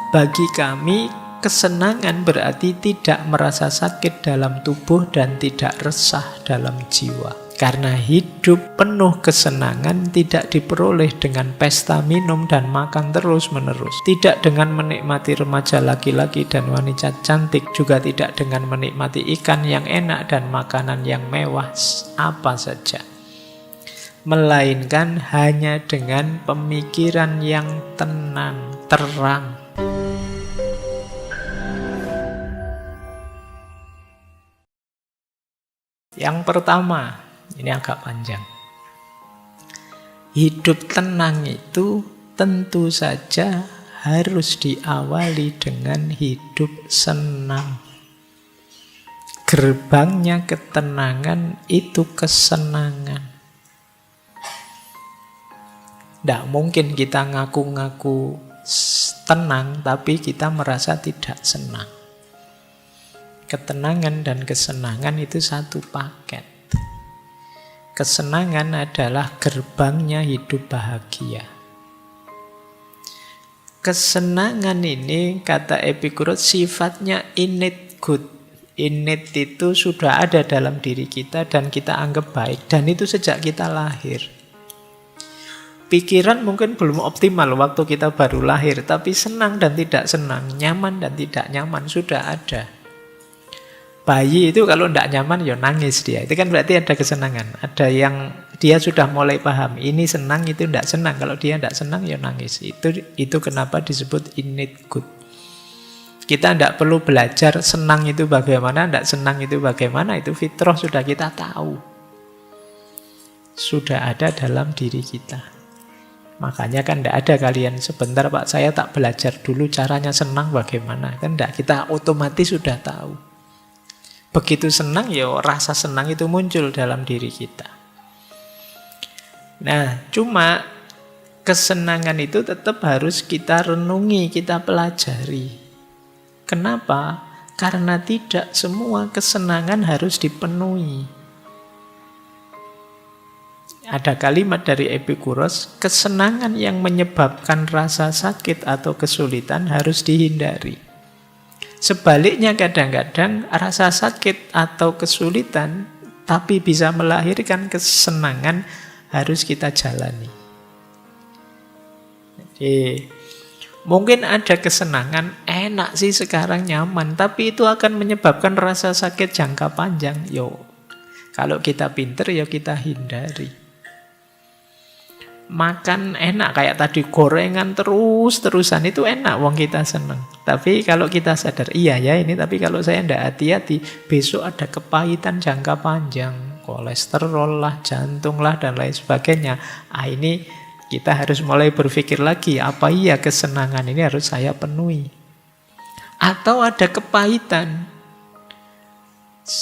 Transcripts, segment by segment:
Bagi kami, kesenangan berarti tidak merasa sakit dalam tubuh dan tidak resah dalam jiwa. Karena hidup penuh kesenangan tidak diperoleh dengan pesta minum dan makan terus-menerus. Tidak dengan menikmati remaja laki-laki dan wanita cantik. Juga tidak dengan menikmati ikan yang enak dan makanan yang mewah apa saja. Melainkan hanya dengan pemikiran yang tenang, terang. Yang pertama, ini agak panjang. Hidup tenang itu tentu saja harus diawali dengan hidup senang. Gerbangnya ketenangan itu kesenangan. Tidak mungkin kita ngaku-ngaku tenang, tapi kita merasa tidak senang. Ketenangan dan kesenangan itu satu paket. Kesenangan adalah gerbangnya hidup bahagia. Kesenangan ini, kata Epicurus, sifatnya innate good. Innate itu sudah ada dalam diri kita dan kita anggap baik. Dan itu sejak kita lahir. Pikiran mungkin belum optimal waktu kita baru lahir, tapi senang dan tidak senang, nyaman dan tidak nyaman sudah ada. Bayi itu kalau tidak nyaman ya nangis dia. Itu kan berarti ada kesenangan. Ada yang dia sudah mulai paham. Ini senang, itu tidak senang. Kalau dia tidak senang ya nangis. Itu kenapa disebut innate good. Kita tidak perlu belajar senang itu bagaimana, tidak senang itu bagaimana. Itu fitrah sudah kita tahu. Sudah ada dalam diri kita. Makanya kan tidak ada kalian sebentar Pak saya tak belajar dulu caranya senang bagaimana. Kan tidak, kita otomatis sudah tahu. Begitu senang ya rasa senang itu muncul dalam diri kita. Nah, cuma kesenangan itu tetap harus kita renungi, kita pelajari. Kenapa? Karena tidak semua kesenangan harus dipenuhi. Ada kalimat dari Epicurus, kesenangan yang menyebabkan rasa sakit atau kesulitan harus dihindari. Sebaliknya kadang-kadang rasa sakit atau kesulitan tapi bisa melahirkan kesenangan harus kita jalani. Jadi mungkin ada kesenangan, enak sih sekarang nyaman, tapi itu akan menyebabkan rasa sakit jangka panjang. Kalau kita pinter ya kita hindari. Makan enak kayak tadi gorengan terus-terusan itu enak wong kita seneng. Tapi kalau kita sadar iya ya ini, tapi kalau saya tidak hati-hati besok ada kepahitan jangka panjang, kolesterol lah, jantung lah dan lain sebagainya. Ini kita harus mulai berpikir lagi, apa iya kesenangan ini harus saya penuhi? Atau ada kepahitan,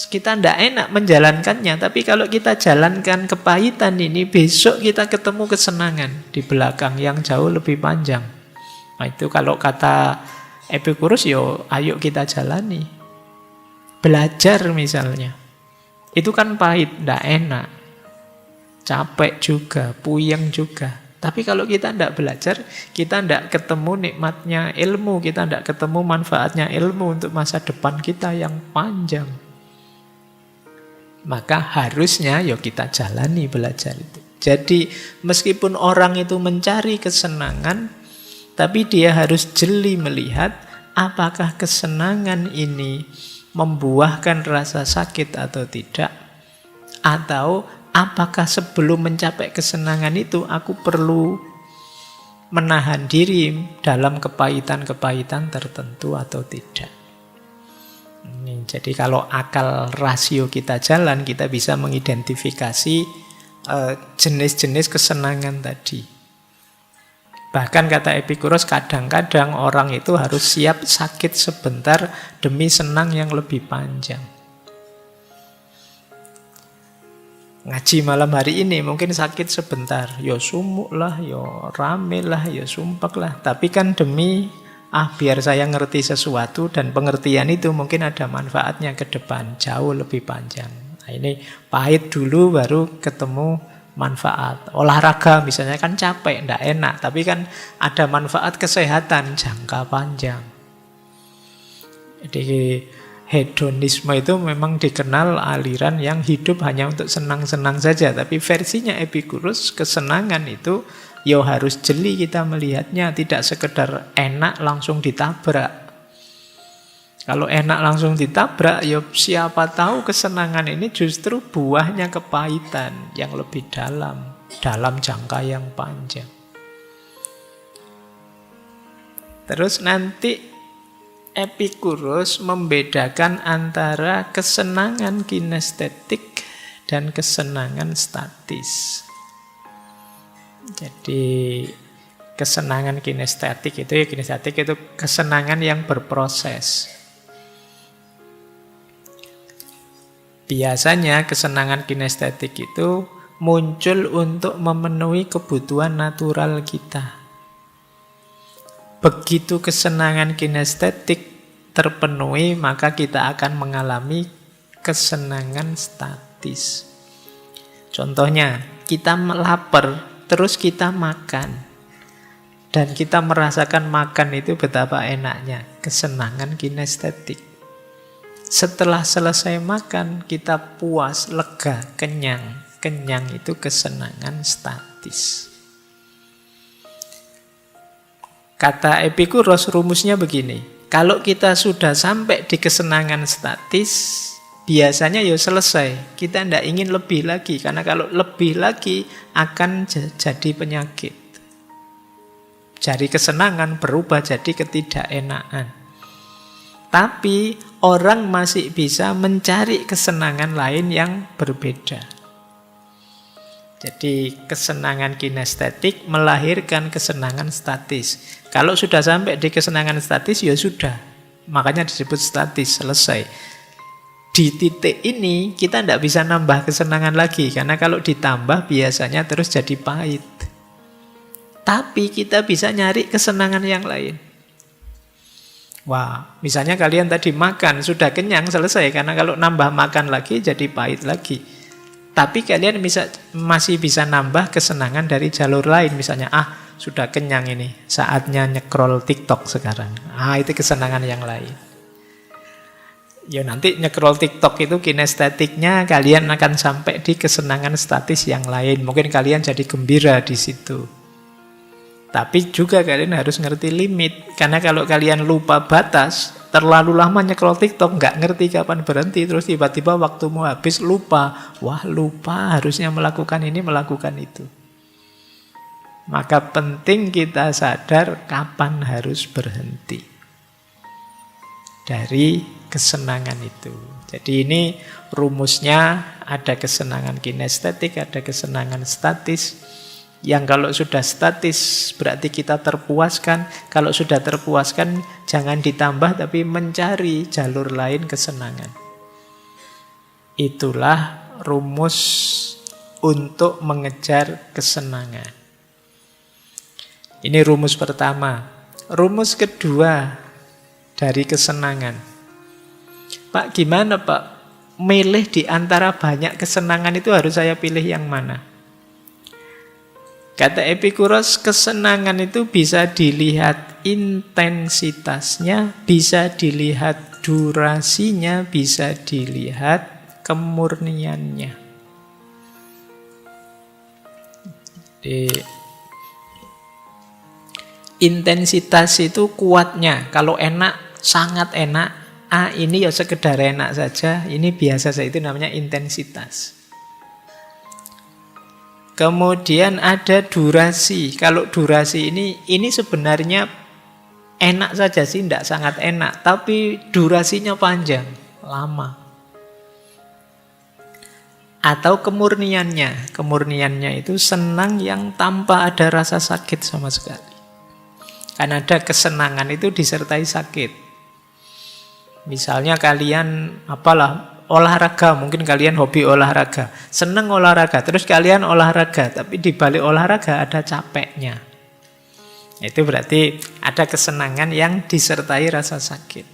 kita tidak enak menjalankannya, tapi kalau kita jalankan kepahitan ini, besok kita ketemu kesenangan di belakang yang jauh lebih panjang. Nah itu kalau kata Epicurus, ayo kita jalani. Belajar misalnya, itu kan pahit, tidak enak, capek juga, puyeng juga. Tapi kalau kita tidak belajar, kita tidak ketemu nikmatnya ilmu, kita tidak ketemu manfaatnya ilmu untuk masa depan kita yang panjang. Maka harusnya kita jalani belajar itu. Jadi meskipun orang itu mencari kesenangan, tapi dia harus jeli melihat apakah kesenangan ini membuahkan rasa sakit atau tidak. Atau apakah sebelum mencapai kesenangan itu aku perlu menahan diri dalam kepahitan-kepahitan tertentu atau tidak. Jadi kalau akal rasio kita jalan, kita bisa mengidentifikasi jenis-jenis kesenangan tadi. Bahkan kata Epicurus, kadang-kadang orang itu harus siap sakit sebentar demi senang yang lebih panjang. Ngaji malam hari ini mungkin sakit sebentar, sumuk lah, rame lah, sumpek lah. Tapi kan demi biar saya ngerti sesuatu, dan pengertian itu mungkin ada manfaatnya ke depan, jauh lebih panjang. Nah, ini pahit dulu baru ketemu manfaat. Olahraga misalnya kan capek, ndak enak, tapi kan ada manfaat kesehatan jangka panjang. Jadi hedonisme itu memang dikenal aliran yang hidup hanya untuk senang-senang saja. Tapi versinya Epicurus, kesenangan itu ya harus jeli kita melihatnya, tidak sekedar enak langsung ditabrak. Kalau enak langsung ditabrak, ya siapa tahu kesenangan ini justru buahnya kepahitan yang lebih dalam jangka yang panjang. Terus nanti Epicurus membedakan antara kesenangan kinestetik dan kesenangan statis. Jadi kesenangan kinestetik itu kesenangan yang berproses. Biasanya kesenangan kinestetik itu muncul untuk memenuhi kebutuhan natural kita. Begitu kesenangan kinestetik terpenuhi, maka kita akan mengalami kesenangan statis. Contohnya, kita lapar, terus kita makan. Dan kita merasakan makan itu betapa enaknya, kesenangan kinestetik. Setelah selesai makan, kita puas, lega, kenyang. Kenyang itu kesenangan statis. Kata Epicurus, rumusnya begini. Kalau kita sudah sampai di kesenangan statis, biasanya ya selesai. Kita tidak ingin lebih lagi. Karena kalau lebih lagi akan jadi penyakit. Dari kesenangan berubah jadi ketidakenaan. Tapi orang masih bisa mencari kesenangan lain yang berbeda. Jadi kesenangan kinestetik melahirkan kesenangan statis. Kalau sudah sampai di kesenangan statis, ya sudah. Makanya disebut statis, selesai. Di titik ini kita tidak bisa nambah kesenangan lagi. Karena kalau ditambah biasanya terus jadi pahit. Tapi kita bisa nyari kesenangan yang lain. Wah, misalnya kalian tadi makan, sudah kenyang, selesai. Karena kalau nambah makan lagi, jadi pahit lagi. Tapi kalian masih bisa nambah kesenangan dari jalur lain. Misalnya, sudah kenyang ini, saatnya nyekrol TikTok sekarang. Itu kesenangan yang lain. Ya nanti nyekrol TikTok itu kinestetiknya, kalian akan sampai di kesenangan statis yang lain. Mungkin kalian jadi gembira di situ. Tapi juga kalian harus ngerti limit. Karena kalau kalian lupa batas, terlalu lama nyekrol TikTok, nggak ngerti kapan berhenti, terus tiba-tiba waktumu habis, lupa. Wah, lupa harusnya melakukan ini, melakukan itu. Maka penting kita sadar kapan harus berhenti dari kesenangan itu. Jadi ini rumusnya, ada kesenangan kinestetik, ada kesenangan statis. Yang kalau sudah statis berarti kita terpuaskan. Kalau sudah terpuaskan jangan ditambah tapi mencari jalur lain kesenangan. Itulah rumus untuk mengejar kesenangan. Ini rumus pertama. Rumus kedua dari kesenangan. Pak, gimana Pak? Milih di antara banyak kesenangan itu harus saya pilih yang mana? Kata Epicurus, kesenangan itu bisa dilihat intensitasnya, bisa dilihat durasinya, bisa dilihat kemurniannya. Intensitas itu kuatnya. Kalau enak, sangat enak. Ini ya sekedar enak saja, ini biasa saja, itu namanya intensitas. Kemudian ada durasi. Kalau durasi ini sebenarnya enak saja sih, tidak sangat enak. Tapi durasinya panjang, lama. Atau kemurniannya. Kemurniannya itu senang yang tanpa ada rasa sakit sama sekali. Karena ada kesenangan itu disertai sakit. Misalnya kalian olahraga, mungkin kalian hobi olahraga, seneng olahraga, terus kalian olahraga, tapi di balik olahraga ada capeknya. Itu berarti ada kesenangan yang disertai rasa sakit.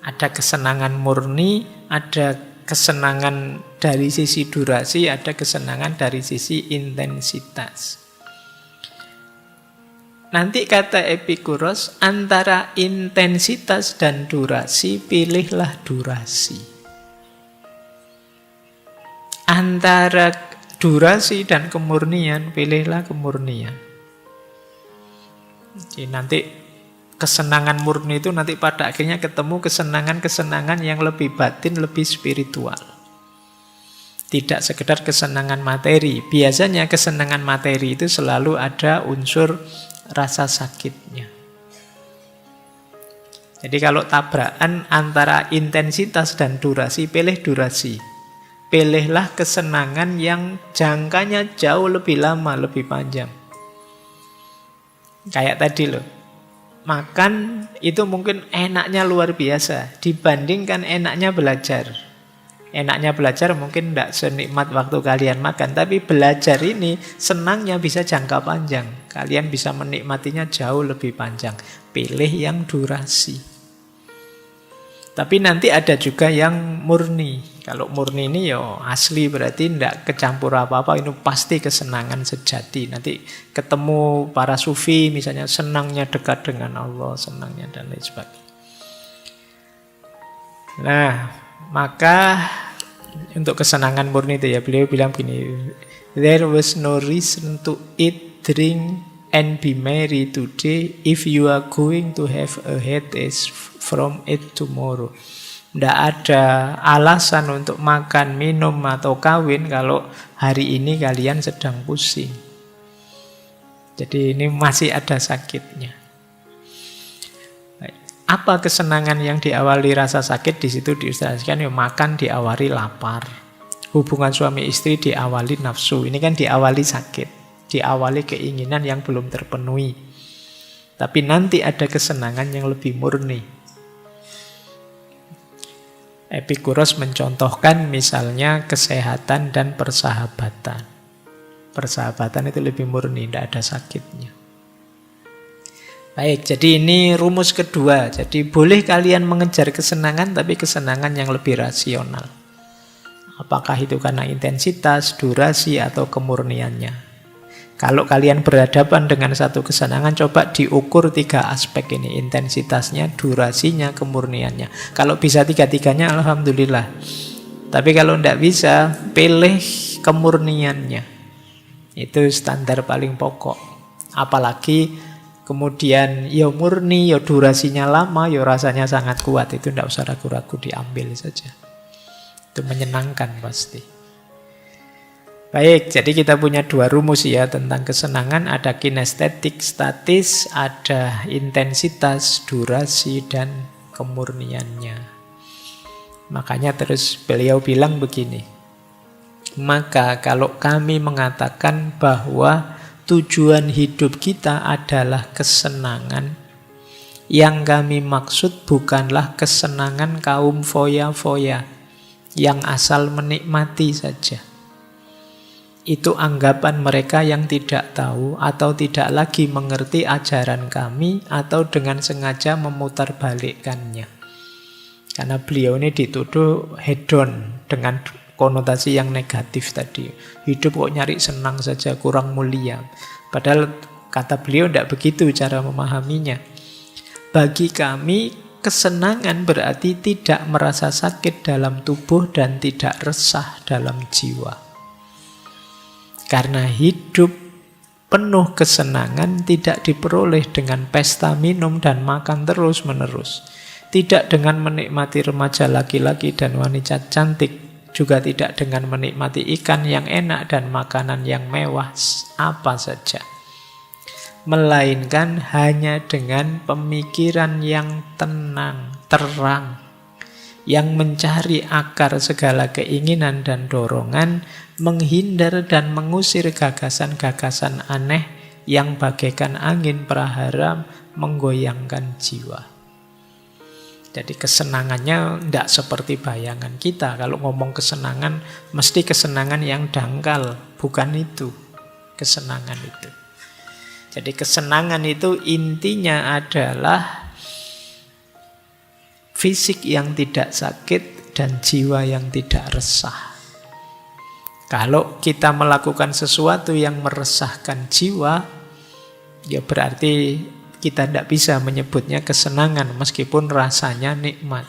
Ada kesenangan murni, ada kesenangan dari sisi durasi, ada kesenangan dari sisi intensitas. Nanti kata Epikuros, antara intensitas dan durasi, pilihlah durasi. Antara durasi dan kemurnian, pilihlah kemurnian. Jadi nanti kesenangan murni itu nanti pada akhirnya ketemu kesenangan-kesenangan yang lebih batin, lebih spiritual. Tidak sekedar kesenangan materi. Biasanya kesenangan materi itu selalu ada unsur rasa sakitnya. Jadi kalau tabrakan antara intensitas dan durasi, pilih durasi. Pilihlah kesenangan yang jangkanya jauh lebih lama, lebih panjang. Kayak tadi loh, makan itu mungkin enaknya luar biasa dibandingkan enaknya belajar. Enaknya belajar mungkin tidak senikmat waktu kalian makan, tapi belajar ini senangnya bisa jangka panjang. Kalian bisa menikmatinya jauh lebih panjang. Pilih yang durasi. Tapi nanti ada juga yang murni. Kalau murni ini ya asli, berarti tidak kecampur apa-apa. Ini pasti kesenangan sejati. Nanti ketemu para sufi misalnya, senangnya dekat dengan Allah, senangnya dan lain sebagainya. Nah, maka untuk kesenangan murni itu ya, beliau bilang gini, there was no reason to eat, drink, and be merry today if you are going to have a headache from it tomorrow. Tidak ada alasan untuk makan, minum, atau kawin kalau hari ini kalian sedang pusing. Jadi ini masih ada sakitnya. Apa kesenangan yang diawali rasa sakit? Di situ diilustrasikan, ya makan diawali lapar. Hubungan suami istri diawali nafsu. Ini kan diawali sakit. Diawali keinginan yang belum terpenuhi. Tapi nanti ada kesenangan yang lebih murni. Epikuros mencontohkan misalnya kesehatan dan persahabatan. Persahabatan itu lebih murni, tidak ada sakitnya. Baik, jadi ini rumus kedua. Jadi boleh kalian mengejar kesenangan, tapi kesenangan yang lebih rasional. Apakah itu karena intensitas, durasi, atau kemurniannya. Kalau kalian berhadapan dengan satu kesenangan, coba diukur 3 aspek ini. Intensitasnya, durasinya, kemurniannya. Kalau bisa 3-tiganya, alhamdulillah. Tapi kalau tidak bisa, pilih kemurniannya. Itu standar paling pokok. Apalagi kemudian ya murni, ya durasinya lama, ya rasanya sangat kuat. Itu tidak usah ragu-ragu, diambil saja. Itu menyenangkan pasti. Baik, jadi kita punya 2 rumus ya tentang kesenangan. Ada kinestetik, statis, ada intensitas, durasi, dan kemurniannya. Makanya terus beliau bilang begini. Maka kalau kami mengatakan bahwa tujuan hidup kita adalah kesenangan, yang kami maksud bukanlah kesenangan kaum foya-foya yang asal menikmati saja. Itu anggapan mereka yang tidak tahu atau tidak lagi mengerti ajaran kami, atau dengan sengaja memutarbalikkannya. Karena beliau ini dituduh hedon dengan konotasi yang negatif tadi. Hidup kok nyari senang saja, kurang mulia. Padahal kata beliau tidak begitu cara memahaminya. Bagi kami, kesenangan berarti tidak merasa sakit dalam tubuh dan tidak resah dalam jiwa. Karena hidup penuh kesenangan tidak diperoleh dengan pesta minum dan makan terus-menerus. Tidak dengan menikmati remaja laki-laki dan wanita cantik. Juga tidak dengan menikmati ikan yang enak dan makanan yang mewah apa saja. Melainkan hanya dengan pemikiran yang tenang, terang, yang mencari akar segala keinginan dan dorongan, menghindar dan mengusir gagasan-gagasan aneh yang bagaikan angin prahara menggoyangkan jiwa. Jadi kesenangannya tidak seperti bayangan kita. Kalau ngomong kesenangan, mesti kesenangan yang dangkal. Bukan itu kesenangan itu. Jadi kesenangan itu intinya adalah fisik yang tidak sakit dan jiwa yang tidak resah. Kalau kita melakukan sesuatu yang meresahkan jiwa, ya berarti kita tidak bisa menyebutnya kesenangan meskipun rasanya nikmat.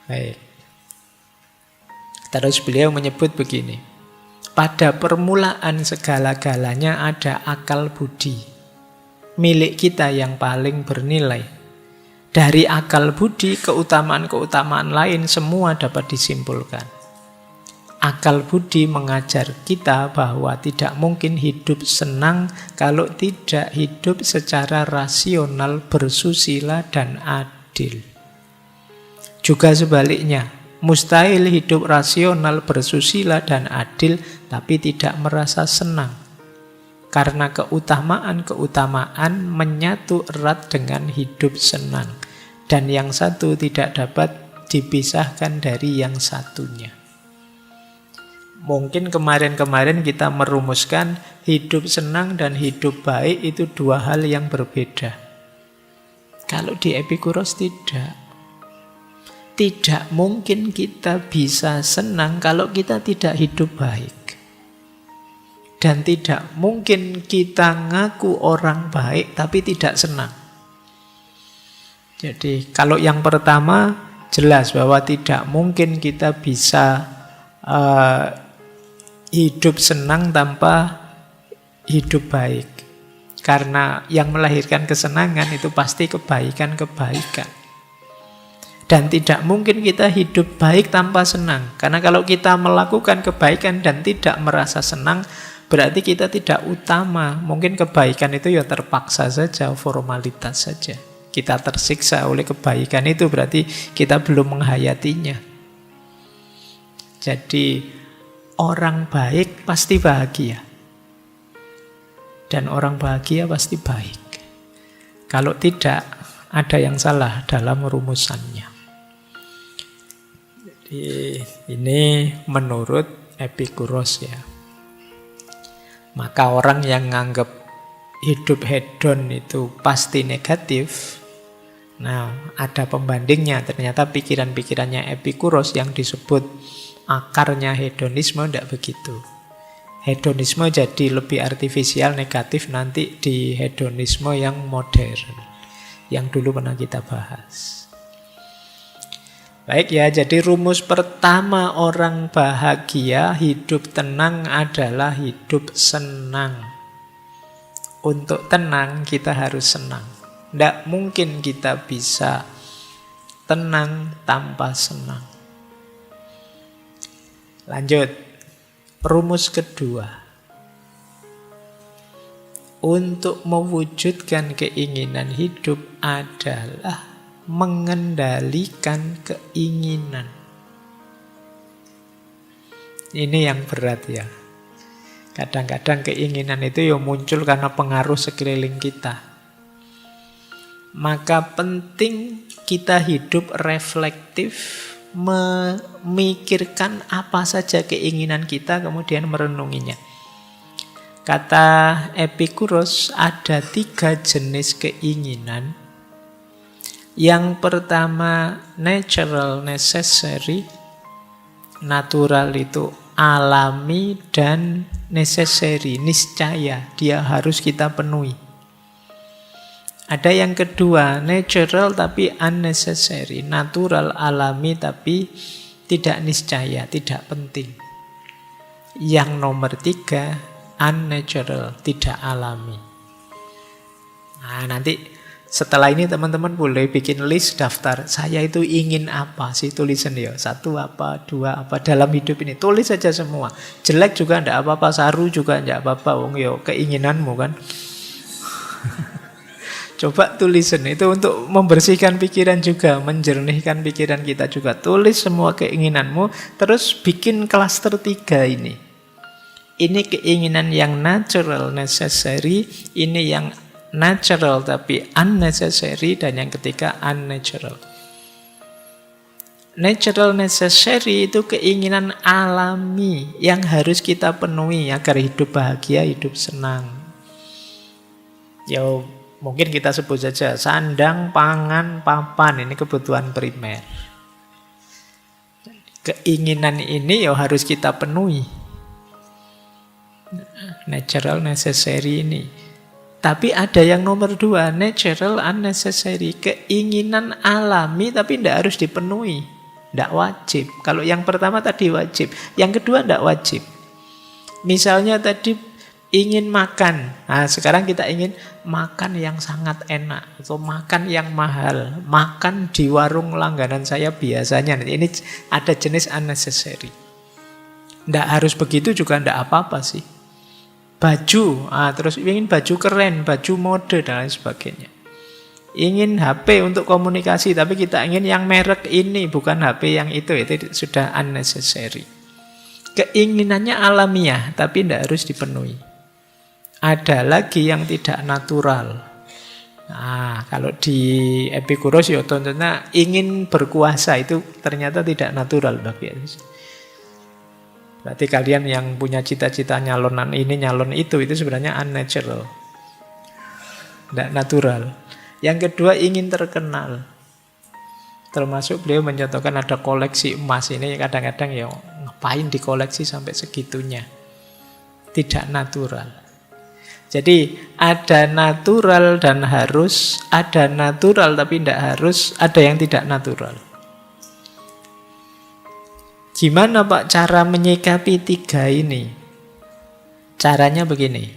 Baik. Terus beliau menyebut begini. Pada permulaan segala-galanya ada akal budi. Milik kita yang paling bernilai. Dari akal budi, keutamaan-keutamaan lain semua dapat disimpulkan. Akal budi mengajar kita bahwa tidak mungkin hidup senang kalau tidak hidup secara rasional, bersusila, dan adil. Juga sebaliknya, mustahil hidup rasional, bersusila, dan adil, tapi tidak merasa senang. Karena keutamaan-keutamaan menyatu erat dengan hidup senang. Dan yang satu tidak dapat dipisahkan dari yang satunya. Mungkin kemarin-kemarin kita merumuskan hidup senang dan hidup baik itu dua hal yang berbeda. Kalau di Epikuros tidak. Tidak mungkin kita bisa senang kalau kita tidak hidup baik. Dan tidak mungkin kita ngaku orang baik tapi tidak senang. Jadi kalau yang pertama jelas bahwa tidak mungkin kita bisa hidup senang tanpa hidup baik. Karena yang melahirkan kesenangan itu pasti kebaikan-kebaikan. Dan tidak mungkin kita hidup baik tanpa senang. Karena kalau kita melakukan kebaikan dan tidak merasa senang, berarti kita tidak utama. Mungkin kebaikan itu ya terpaksa saja, formalitas saja. Kita tersiksa oleh kebaikan itu, berarti kita belum menghayatinya. Jadi orang baik pasti bahagia. Dan orang bahagia pasti baik. Kalau tidak, ada yang salah dalam rumusannya. Jadi ini menurut Epikuros ya. Maka orang yang nganggap hidup hedon itu pasti negatif, nah ada pembandingnya. Ternyata pikiran-pikirannya Epikuros yang disebut akarnya hedonisme tidak begitu. Hedonisme jadi lebih artifisial, negatif nanti di hedonisme yang modern, yang dulu pernah kita bahas. Baik ya, jadi rumus pertama orang bahagia, hidup tenang adalah hidup senang. Untuk tenang kita harus senang. Tidak mungkin kita bisa tenang tanpa senang. Lanjut, rumus kedua. Untuk mewujudkan keinginan hidup adalah mengendalikan keinginan. Ini yang berat ya. Kadang-kadang keinginan itu ya muncul karena pengaruh sekeliling kita. Maka penting kita hidup reflektif, memikirkan apa saja keinginan kita, kemudian merenunginya. Kata Epikuros, ada 3 jenis keinginan. Yang pertama, natural necessary. Natural itu alami, dan necessary, niscaya, dia harus kita penuhi. Ada yang kedua, natural tapi unnecessary. Natural, alami tapi tidak niscaya, tidak penting. Yang nomor 3, unnatural, tidak alami. Nah, nanti setelah ini teman-teman boleh bikin list daftar. Saya itu ingin apa sih, tulisan ya. 1 apa, 2 apa dalam hidup ini. Tulis saja semua. Jelek juga tidak apa-apa, saru juga tidak apa-apa. Wong yo keinginanmu kan. Coba tulisan itu untuk membersihkan pikiran juga, menjernihkan pikiran kita juga. Tulis semua keinginanmu, terus bikin klaster 3 ini. Ini keinginan yang natural, necessary. Ini yang natural tapi unnecessary, dan yang ketiga unnatural. Natural necessary itu keinginan alami yang harus kita penuhi agar hidup bahagia, hidup senang. Ya Mungkin kita sebut saja sandang, pangan, papan, ini kebutuhan primer. Keinginan ini ya harus kita penuhi. Natural, necessary ini. Tapi ada yang nomor 2, natural, unnecessary. Keinginan alami tapi tidak harus dipenuhi. Tidak wajib. Kalau yang pertama tadi wajib. Yang kedua tidak wajib. Misalnya tadi ingin makan. Nah, sekarang kita ingin makan yang sangat enak. Atau makan yang mahal. Makan di warung langganan saya biasanya. Ini ada jenis unnecessary. Tidak harus begitu juga tidak apa-apa sih. Baju, terus ingin baju keren, baju mode, dan lain sebagainya. Ingin HP untuk komunikasi, tapi kita ingin yang merek ini, bukan HP yang itu sudah unnecessary. Keinginannya alamiah, tapi tidak harus dipenuhi. Ada lagi yang tidak natural. Nah, kalau di Epikuros ya tentunya ingin berkuasa, itu ternyata tidak natural bagi Berarti kalian yang punya cita-cita nyalonan ini, nyalon itu sebenarnya unnatural. Tidak natural. Yang kedua ingin terkenal. Termasuk beliau mencontohkan ada koleksi emas. Ini kadang-kadang ya ngapain dikoleksi sampai segitunya. Tidak natural. Jadi ada natural dan harus, ada natural tapi tidak harus, ada yang tidak natural. Gimana Pak cara menyikapi 3 ini? Caranya begini.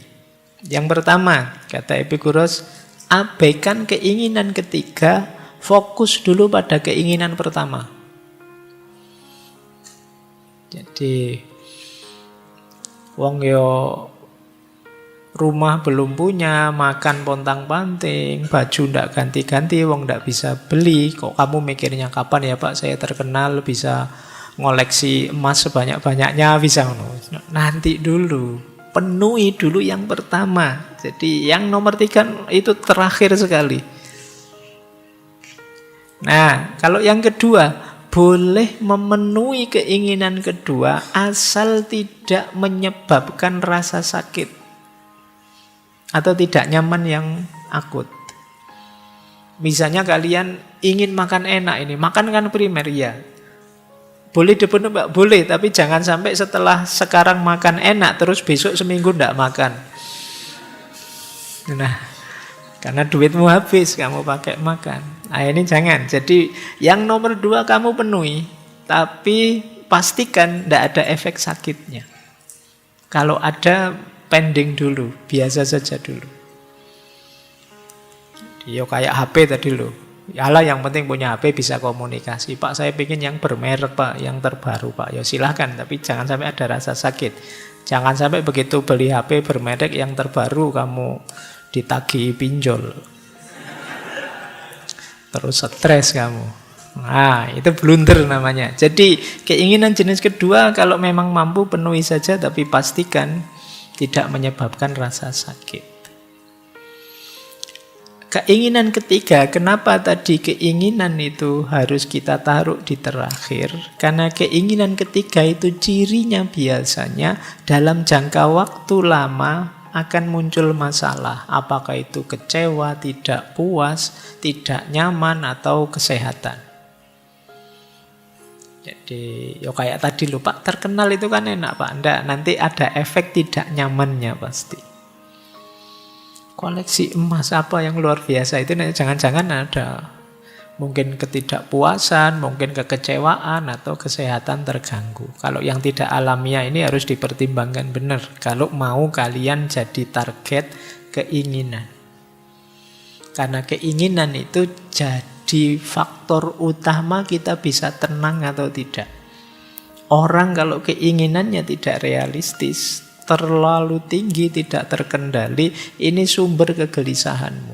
Yang pertama, kata Epikuros, abaikan keinginan ketiga, fokus dulu pada keinginan pertama. Jadi, wong yo rumah belum punya, makan pontang-panting, baju ndak ganti-ganti, wong ndak bisa beli. Kok kamu mikirnya kapan ya Pak saya terkenal bisa ngoleksi emas sebanyak-banyaknya, bisa nanti dulu, penuhi dulu yang pertama. Jadi yang nomor 3 itu terakhir sekali. Nah, kalau yang kedua, boleh memenuhi keinginan kedua asal tidak menyebabkan rasa sakit atau tidak nyaman yang akut. Misalnya kalian ingin makan enak ini, makan kan primer ya. Boleh dipenuhi Mbak? Boleh, tapi jangan sampai setelah sekarang makan enak terus besok seminggu tidak makan. Nah, karena duitmu habis kamu pakai makan. Nah, ini jangan. Jadi yang nomor 2 kamu penuhi, tapi pastikan tidak ada efek sakitnya. Kalau ada, pending dulu, biasa saja dulu. Yo kayak HP tadi loh. Yalah yang penting punya HP bisa komunikasi. Pak saya pengen yang bermerek Pak, yang terbaru Pak. Ya silahkan, tapi jangan sampai ada rasa sakit. Jangan sampai begitu beli HP bermerek yang terbaru kamu ditagih pinjol. Terus stres kamu. Nah itu blunder namanya. Jadi keinginan jenis kedua kalau memang mampu penuhi saja, tapi pastikan tidak menyebabkan rasa sakit. Keinginan ketiga, kenapa tadi keinginan itu harus kita taruh di terakhir? Karena keinginan ketiga itu cirinya biasanya dalam jangka waktu lama akan muncul masalah. Apakah itu kecewa, tidak puas, tidak nyaman, atau kesehatan. Jadi, ya kayak tadi loh Pak, terkenal itu kan enak Pak. Nggak, nanti ada efek tidak nyamannya pasti. Koleksi emas apa yang luar biasa itu jangan-jangan ada mungkin ketidakpuasan, mungkin kekecewaan atau kesehatan terganggu. Kalau yang tidak alamiah ini harus dipertimbangkan benar kalau mau kalian jadi target keinginan. Karena keinginan itu jadi faktor utama kita bisa tenang atau tidak. Orang kalau keinginannya tidak realistis, terlalu tinggi, tidak terkendali, ini sumber kegelisahanmu.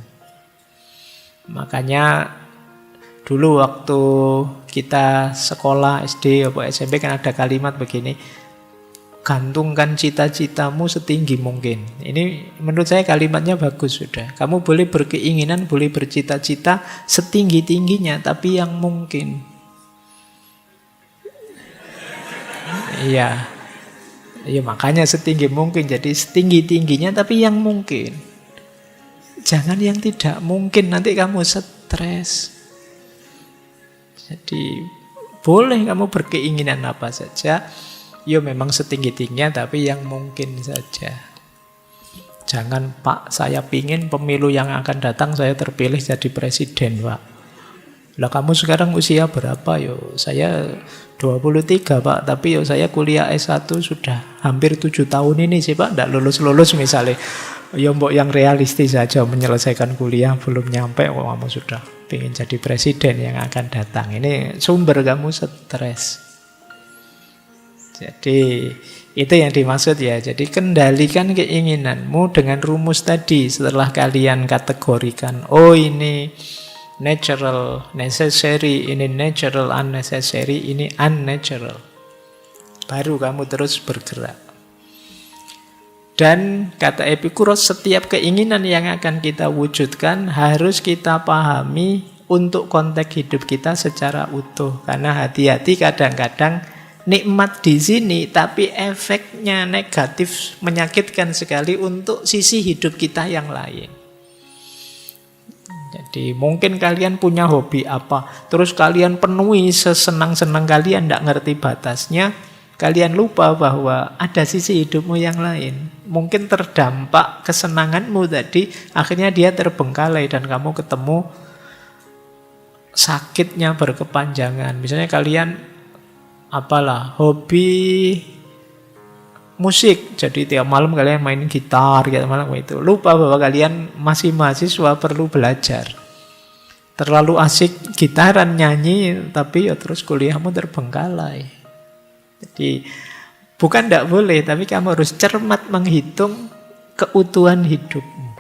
Makanya dulu waktu kita sekolah SD atau SMP kan ada kalimat begini, gantungkan cita-citamu setinggi mungkin. Ini menurut saya kalimatnya bagus sudah. Kamu boleh berkeinginan, boleh bercita-cita setinggi-tingginya, tapi yang mungkin. Iya. Ya makanya setinggi mungkin, jadi setinggi-tingginya tapi yang mungkin. Jangan yang tidak mungkin, nanti kamu stres. Jadi boleh kamu berkeinginan apa saja, ya memang setinggi-tingginya, tapi yang mungkin saja. Jangan, Pak, saya pingin pemilu yang akan datang saya terpilih jadi presiden, Pak. Lah kamu sekarang usia berapa? Yo, saya 23, Pak, tapi yo saya kuliah S1 sudah hampir 7 tahun ini sih, Pak, tidak lulus-lulus misalnya. Ya mbok yang realistis saja, menyelesaikan kuliah belum nyampe kok kamu sudah pengen jadi presiden yang akan datang. Ini sumber kamu stres. Jadi itu yang dimaksud ya. Jadi kendalikan keinginanmu dengan rumus tadi. Setelah kalian kategorikan, oh ini natural, necessary, ini natural, unnecessary, ini unnatural. Baru kamu terus bergerak. Dan kata Epikuros, setiap keinginan yang akan kita wujudkan harus kita pahami untuk konteks hidup kita secara utuh. Karena hati-hati kadang-kadang nikmat di sini, tapi efeknya negatif, menyakitkan sekali untuk sisi hidup kita yang lain. Jadi mungkin kalian punya hobi apa, terus kalian penuhi sesenang-senang kalian, tidak ngerti batasnya, kalian lupa bahwa ada sisi hidupmu yang lain. Mungkin terdampak kesenanganmu tadi, akhirnya dia terbengkalai dan kamu ketemu sakitnya berkepanjangan. Misalnya kalian hobi musik, jadi tiap malam kalian main gitar, tiap malam itu. Lupa bahwa kalian masih mahasiswa, perlu belajar. Terlalu asik gitaran nyanyi, tapi ya terus kuliahmu terbengkalai. Jadi bukan tidak boleh, tapi kamu harus cermat menghitung keutuhan hidupmu.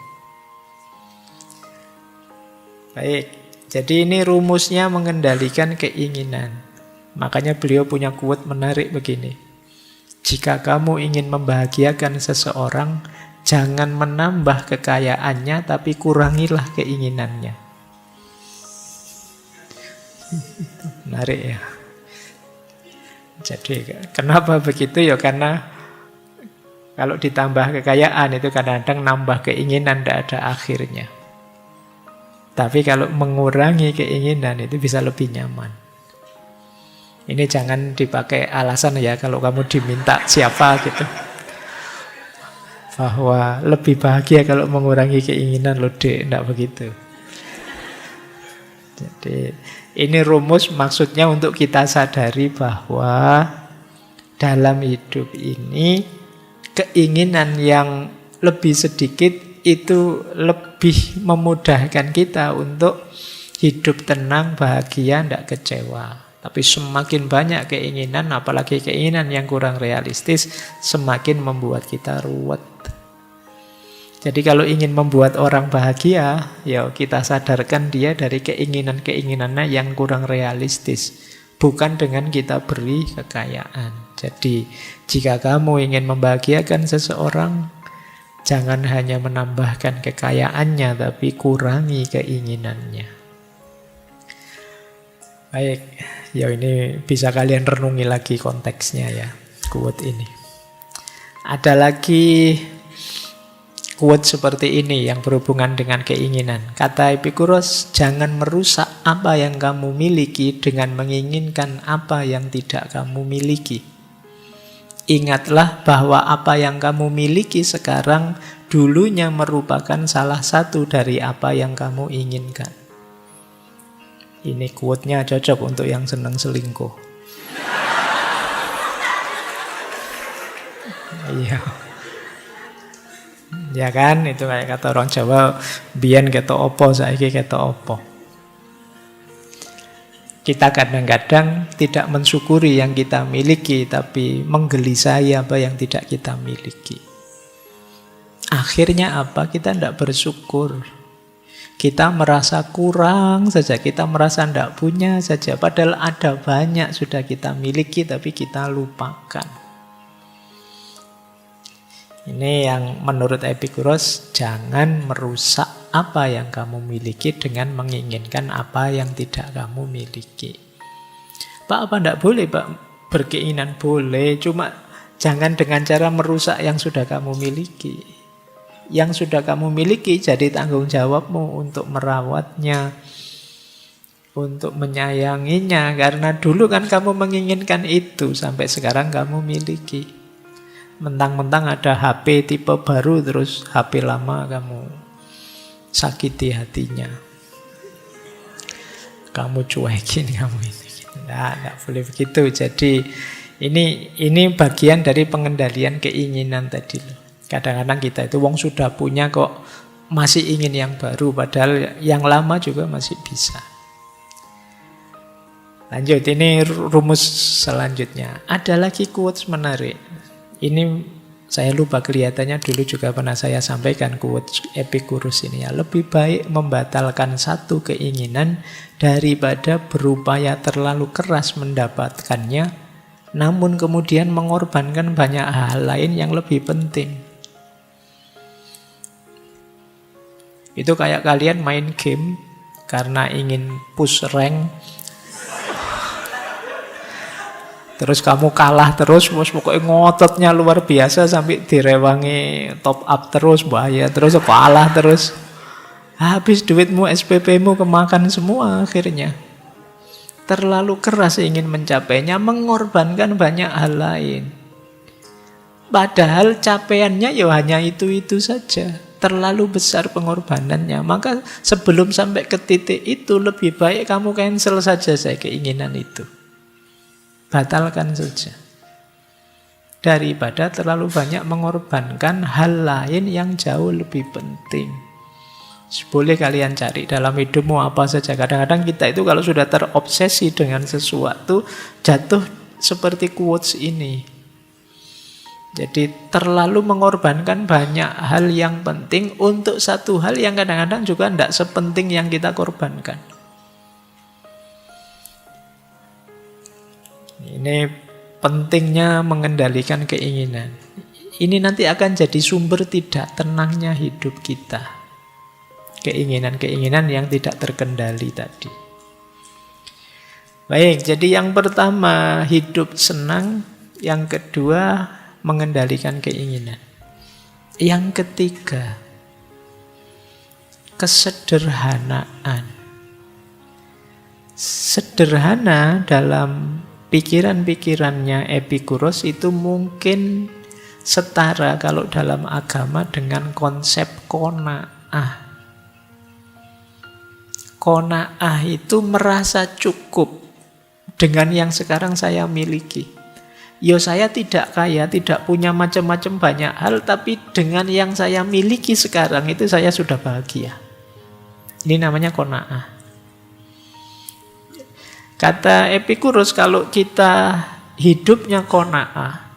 Baik, jadi ini rumusnya mengendalikan keinginan. Makanya beliau punya quote menarik begini. Jika kamu ingin membahagiakan seseorang, jangan menambah kekayaannya, tapi kurangilah keinginannya. Menarik ya. Jadi kenapa begitu ya? Karena kalau ditambah kekayaan itu kadang-kadang nambah keinginan, tidak ada akhirnya. Tapi kalau mengurangi keinginan itu bisa lebih nyaman. Ini jangan dipakai alasan ya kalau kamu diminta siapa gitu, bahwa lebih bahagia kalau mengurangi keinginan, loh dek, tidak begitu. Jadi ini rumus maksudnya untuk kita sadari bahwa dalam hidup ini keinginan yang lebih sedikit itu lebih memudahkan kita untuk hidup tenang, bahagia, tidak kecewa. Tapi semakin banyak keinginan, apalagi keinginan yang kurang realistis, semakin membuat kita ruwet. Jadi kalau ingin membuat orang bahagia, ya kita sadarkan dia dari keinginan-keinginannya yang kurang realistis. Bukan dengan kita beri kekayaan. Jadi jika kamu ingin membahagiakan seseorang, jangan hanya menambahkan kekayaannya, tapi kurangi keinginannya. Baik, ya ini bisa kalian renungi lagi konteksnya ya, quote ini. Ada lagi quote seperti ini yang berhubungan dengan keinginan. Kata Epikuros, jangan merusak apa yang kamu miliki dengan menginginkan apa yang tidak kamu miliki. Ingatlah bahwa apa yang kamu miliki sekarang dulunya merupakan salah satu dari apa yang kamu inginkan. Ini quote-nya cocok untuk yang senang selingkuh. Iya. Ya kan, itu kayak kata orang Jawa, biyen ketok opo, saiki ketok opo. Kita kadang-kadang tidak mensyukuri yang kita miliki, tapi menggelisahi apa yang tidak kita miliki. Akhirnya apa? Kita tidak bersyukur. Kita merasa kurang saja, kita merasa tidak punya saja. Padahal ada banyak sudah kita miliki, tapi kita lupakan. Ini yang menurut Epikuros, jangan merusak apa yang kamu miliki dengan menginginkan apa yang tidak kamu miliki. Pak, apa tidak boleh, Pak? Berkeinginan boleh, cuma jangan dengan cara merusak yang sudah kamu miliki. Yang sudah kamu miliki jadi tanggung jawabmu untuk merawatnya, untuk menyayanginya. Karena dulu kan kamu menginginkan itu, sampai sekarang kamu miliki. Mentang-mentang ada HP tipe baru, terus HP lama kamu sakiti hatinya. Kamu cuekin kamu ini. Nggak boleh begitu. Jadi ini bagian dari pengendalian keinginan tadi loh. Kadang-kadang kita itu wong sudah punya kok masih ingin yang baru, padahal yang lama juga masih bisa. Lanjut, ini rumus selanjutnya. Ada lagi quotes menarik. Ini saya lupa, kelihatannya dulu juga pernah saya sampaikan quotes Epicurus ini ya. Lebih baik membatalkan satu keinginan daripada berupaya terlalu keras mendapatkannya, namun kemudian mengorbankan banyak hal lain yang lebih penting. Itu kayak kalian main game karena ingin push rank, terus kamu kalah terus, pokoknya ngototnya luar biasa sampai direwangi top up terus, bahaya terus, kalah terus. Habis duitmu, SPP-mu kemakan semua akhirnya. Terlalu keras ingin mencapainya, mengorbankan banyak hal lain. Padahal capaiannya ya hanya itu-itu saja. Terlalu besar pengorbanannya. Maka sebelum sampai ke titik itu, lebih baik kamu cancel saja saya keinginan itu. Batalkan saja. Daripada terlalu banyak mengorbankan hal lain yang jauh lebih penting. Boleh kalian cari dalam hidupmu apa saja. Kadang-kadang kita itu kalau sudah terobsesi dengan sesuatu, jatuh seperti quotes ini. Jadi terlalu mengorbankan banyak hal yang penting untuk satu hal yang kadang-kadang juga tidak sepenting yang kita korbankan. Ini pentingnya mengendalikan keinginan. Ini nanti akan jadi sumber tidak tenangnya hidup kita. Keinginan-keinginan yang tidak terkendali tadi. Baik, jadi yang pertama hidup senang, yang kedua mengendalikan keinginan. Yang ketiga, kesederhanaan. Sederhana dalam pikiran-pikirannya Epicurus itu mungkin setara kalau dalam agama dengan konsep qanaah. Qanaah itu merasa cukup dengan yang sekarang saya miliki. Ya saya tidak kaya, tidak punya macam-macam banyak hal, tapi dengan yang saya miliki sekarang itu saya sudah bahagia. Ini namanya qanaah. Kata Epicurus, kalau kita hidupnya qanaah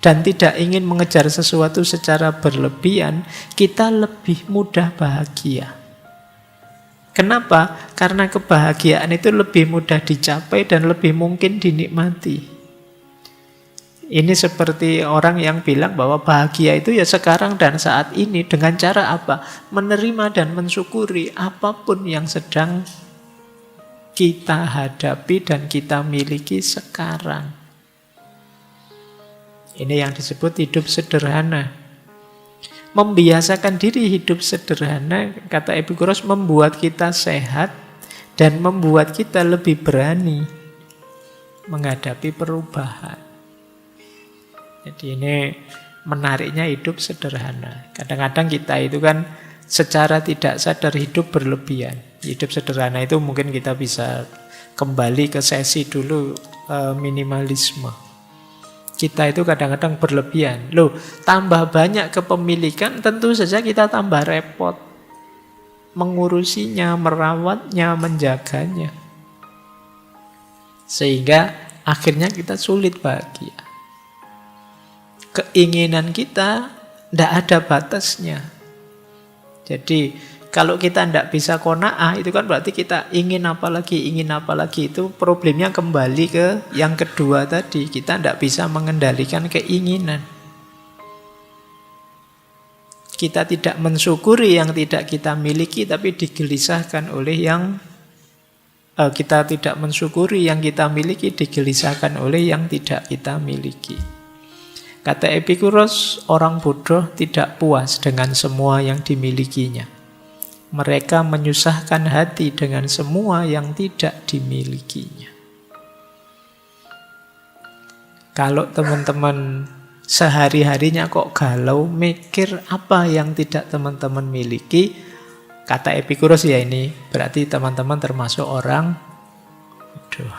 dan tidak ingin mengejar sesuatu secara berlebihan, kita lebih mudah bahagia. Kenapa? Karena kebahagiaan itu lebih mudah dicapai dan lebih mungkin dinikmati. Ini seperti orang yang bilang bahwa bahagia itu ya sekarang dan saat ini. Dengan cara apa? Menerima dan mensyukuri apapun yang sedang kita hadapi dan kita miliki sekarang. Ini yang disebut hidup sederhana. Membiasakan diri hidup sederhana, kata Epicurus, membuat kita sehat dan membuat kita lebih berani menghadapi perubahan. Jadi ini menariknya hidup sederhana. Kadang-kadang kita itu kan secara tidak sadar hidup berlebihan. Hidup sederhana itu mungkin kita bisa kembali ke sesi dulu minimalisme. Kita itu kadang-kadang berlebihan. Loh, tambah banyak kepemilikan tentu saja kita tambah repot. Mengurusinya, merawatnya, menjaganya. Sehingga akhirnya kita sulit bahagia. Keinginan kita tidak ada batasnya. Jadi kalau kita tidak bisa qanaah, itu kan berarti kita ingin apa lagi. Itu problemnya kembali ke yang kedua tadi. Kita tidak bisa mengendalikan keinginan. Kita tidak mensyukuri yang tidak kita miliki, tapi digelisahkan oleh yang kita tidak mensyukuri yang kita miliki, digelisahkan oleh yang tidak kita miliki. Kata Epikuros, orang bodoh tidak puas dengan semua yang dimilikinya. Mereka menyusahkan hati dengan semua yang tidak dimilikinya. Kalau teman-teman sehari-harinya kok galau, mikir apa yang tidak teman-teman miliki, kata Epikuros ya ini, berarti teman-teman termasuk orang bodoh.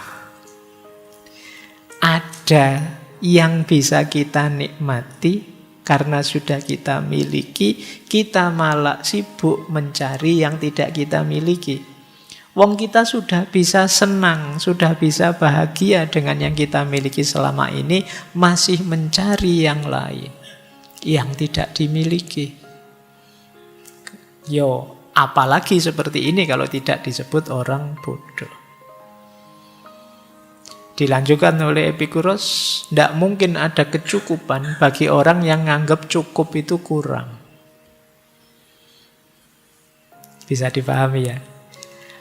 Ada yang bisa kita nikmati karena sudah kita miliki, kita malah sibuk mencari yang tidak kita miliki. Wong kita sudah bisa senang, sudah bisa bahagia dengan yang kita miliki selama ini, masih mencari yang lain, yang tidak dimiliki. Yo, apalagi seperti ini kalau tidak disebut orang bodoh. Dilanjutkan oleh Epikuros, tidak mungkin ada kecukupan bagi orang yang menganggap cukup itu kurang. Bisa dipahami ya?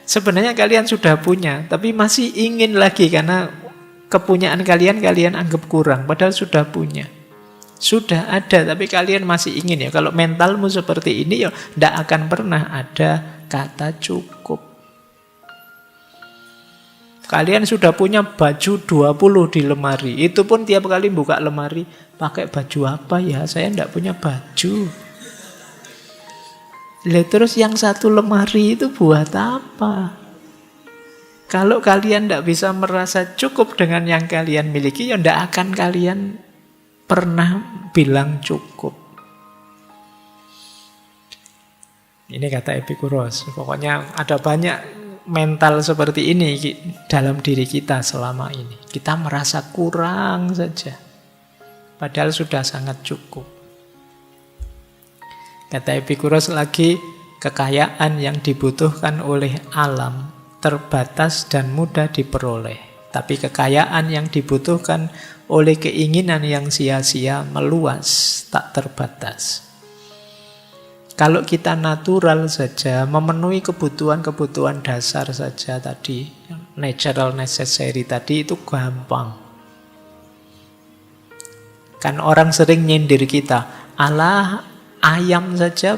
Sebenarnya kalian sudah punya, tapi masih ingin lagi karena kepunyaan kalian anggap kurang, padahal sudah punya. Sudah ada, tapi kalian masih ingin ya. Kalau mentalmu seperti ini, ya tidak akan pernah ada kata cukup. Kalian sudah punya baju 20 di lemari. Itu pun tiap kali buka lemari, pakai baju apa ya? Saya tidak punya baju. Terus yang satu lemari itu buat apa? Kalau kalian tidak bisa merasa cukup dengan yang kalian miliki, ya tidak akan kalian pernah bilang cukup. Ini kata Epikuros. Pokoknya ada banyak mental seperti ini dalam diri kita selama ini. Kita merasa kurang saja, padahal sudah sangat cukup. Kata Epikuros lagi, kekayaan yang dibutuhkan oleh alam terbatas dan mudah diperoleh. Tapi kekayaan yang dibutuhkan oleh keinginan yang sia-sia meluas, tak terbatas. Kalau kita natural saja, memenuhi kebutuhan-kebutuhan dasar saja tadi, natural necessary tadi, itu gampang. Kan orang sering nyindir kita, alah ayam saja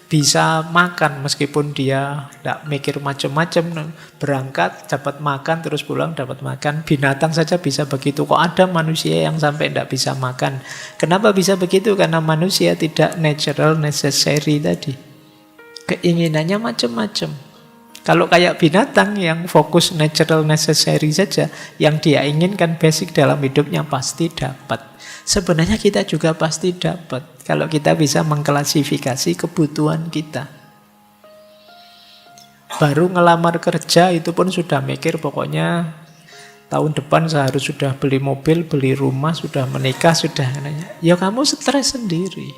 bisa makan meskipun dia tidak mikir macam-macam, berangkat dapat makan terus pulang dapat makan. Binatang saja bisa begitu, kok ada manusia yang sampai tidak bisa makan? Kenapa bisa begitu? Karena manusia tidak natural necessary tadi, keinginannya macam-macam. Kalau kayak binatang yang fokus natural necessary saja, yang dia inginkan basic dalam hidupnya pasti dapat. Sebenarnya kita juga pasti dapat kalau kita bisa mengklasifikasi kebutuhan kita. Baru ngelamar kerja itu pun sudah mikir pokoknya tahun depan saya harus sudah beli mobil, beli rumah, sudah menikah, sudah. Ya kamu stres sendiri.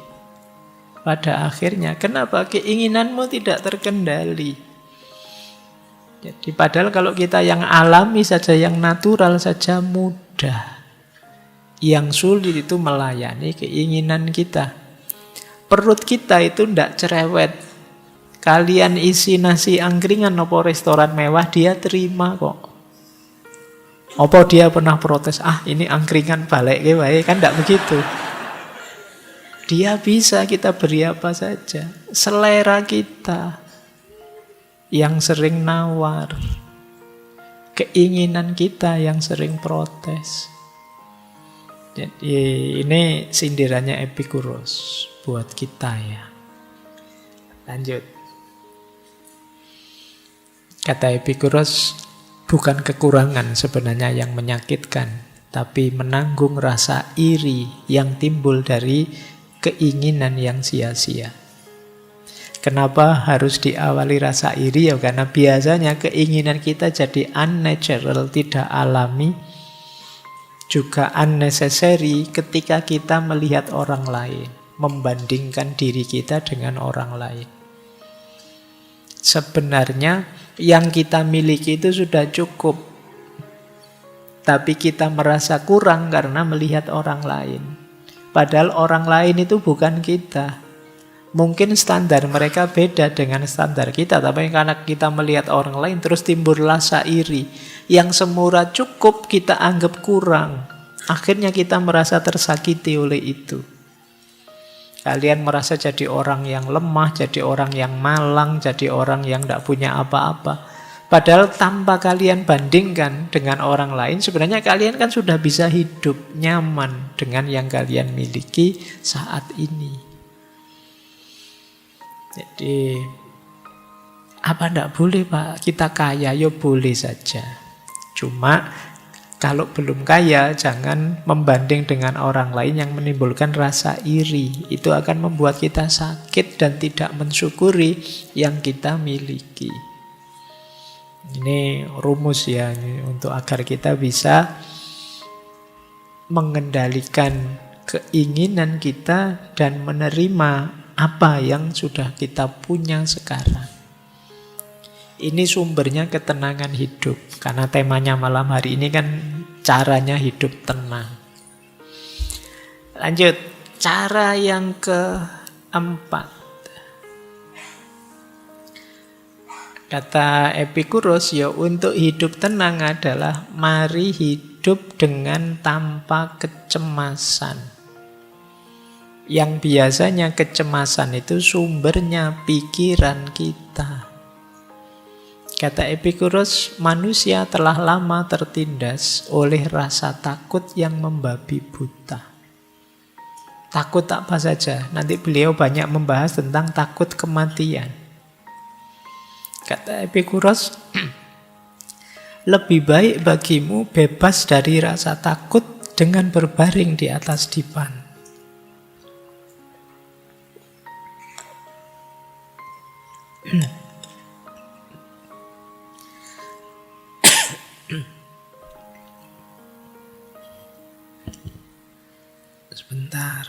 Pada akhirnya, kenapa? Keinginanmu tidak terkendali. Jadi padahal kalau kita yang alami saja, yang natural saja mudah. Yang sulit itu melayani keinginan kita. Perut kita itu tidak cerewet. Kalian isi nasi angkringan atau restoran mewah, dia terima kok. Apa dia pernah protes? Ah ini angkringan balik wae, kan tidak begitu. Dia bisa kita beri apa saja. Selera kita yang sering nawar. Keinginan kita yang sering protes. Jadi ini sindirannya Epikuros buat kita ya. Lanjut. Kata Epikuros, bukan kekurangan sebenarnya yang menyakitkan, tapi menanggung rasa iri yang timbul dari keinginan yang sia-sia. Kenapa harus diawali rasa iri? Ya karena biasanya keinginan kita jadi unnatural, tidak alami, juga unnecessary ketika kita melihat orang lain, membandingkan diri kita dengan orang lain. Sebenarnya yang kita miliki itu sudah cukup, tapi kita merasa kurang karena melihat orang lain. Padahal orang lain itu bukan kita. Mungkin standar mereka beda dengan standar kita, tapi karena kita melihat orang lain terus timbul rasa iri. Yang semurah cukup kita anggap kurang. Akhirnya kita merasa tersakiti oleh itu. Kalian merasa jadi orang yang lemah, jadi orang yang malang, jadi orang yang tidak punya apa-apa. Padahal tanpa kalian bandingkan dengan orang lain, sebenarnya kalian kan sudah bisa hidup nyaman dengan yang kalian miliki saat ini. Jadi, apa tidak boleh Pak? Kita kaya, ya boleh saja. Cuma, kalau belum kaya, jangan membanding dengan orang lain yang menimbulkan rasa iri. Itu akan membuat kita sakit dan tidak mensyukuri yang kita miliki. Ini rumus ya, ini untuk agar kita bisa mengendalikan keinginan kita dan menerima apa yang sudah kita punya sekarang. Ini sumbernya ketenangan hidup. Karena temanya malam hari ini kan caranya hidup tenang. Lanjut, cara yang keempat. Kata Epikuros, ya untuk hidup tenang adalah mari hidup dengan tanpa kecemasan. Yang biasanya kecemasan itu sumbernya pikiran kita. Kata Epikuros, manusia telah lama tertindas oleh rasa takut yang membabi buta. Takut apa saja. Nanti beliau banyak membahas tentang takut kematian. Kata Epikuros, lebih baik bagimu bebas dari rasa takut dengan berbaring di atas dipan. Sebentar.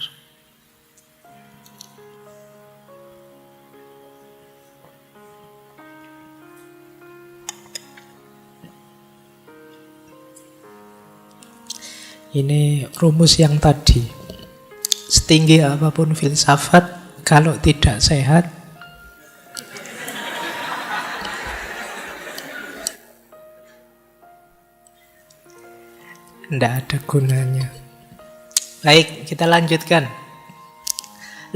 Ini rumus yang tadi. Setinggi apapun filsafat, kalau tidak sehat, tidak ada gunanya. Baik, kita lanjutkan.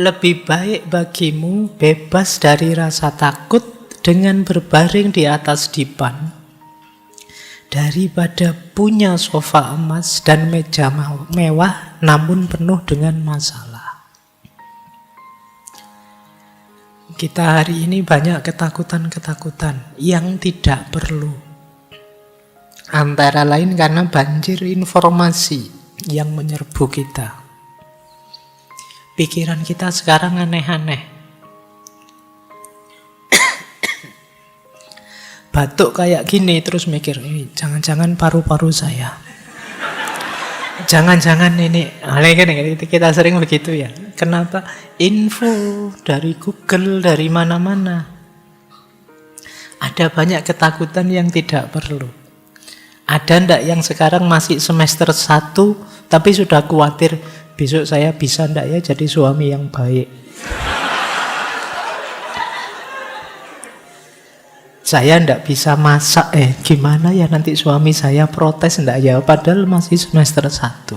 Lebih baik bagimu bebas dari rasa takut dengan berbaring di atas dipan daripada punya sofa emas dan meja mewah namun penuh dengan masalah. Kita hari ini banyak ketakutan-ketakutan yang tidak perlu. Antara lain karena banjir informasi yang menyerbu kita. Pikiran kita sekarang aneh-aneh. Batuk kayak gini terus mikir, jangan-jangan paru-paru saya. Jangan-jangan ini. Kita sering begitu ya. Kenapa? Info dari Google, dari mana-mana. Ada banyak ketakutan yang tidak perlu. Ada ndak yang sekarang masih semester 1 tapi sudah khawatir besok saya bisa ndak ya jadi suami yang baik? Saya ndak bisa masak, gimana ya nanti suami saya protes ndak ya? Padahal masih semester 1.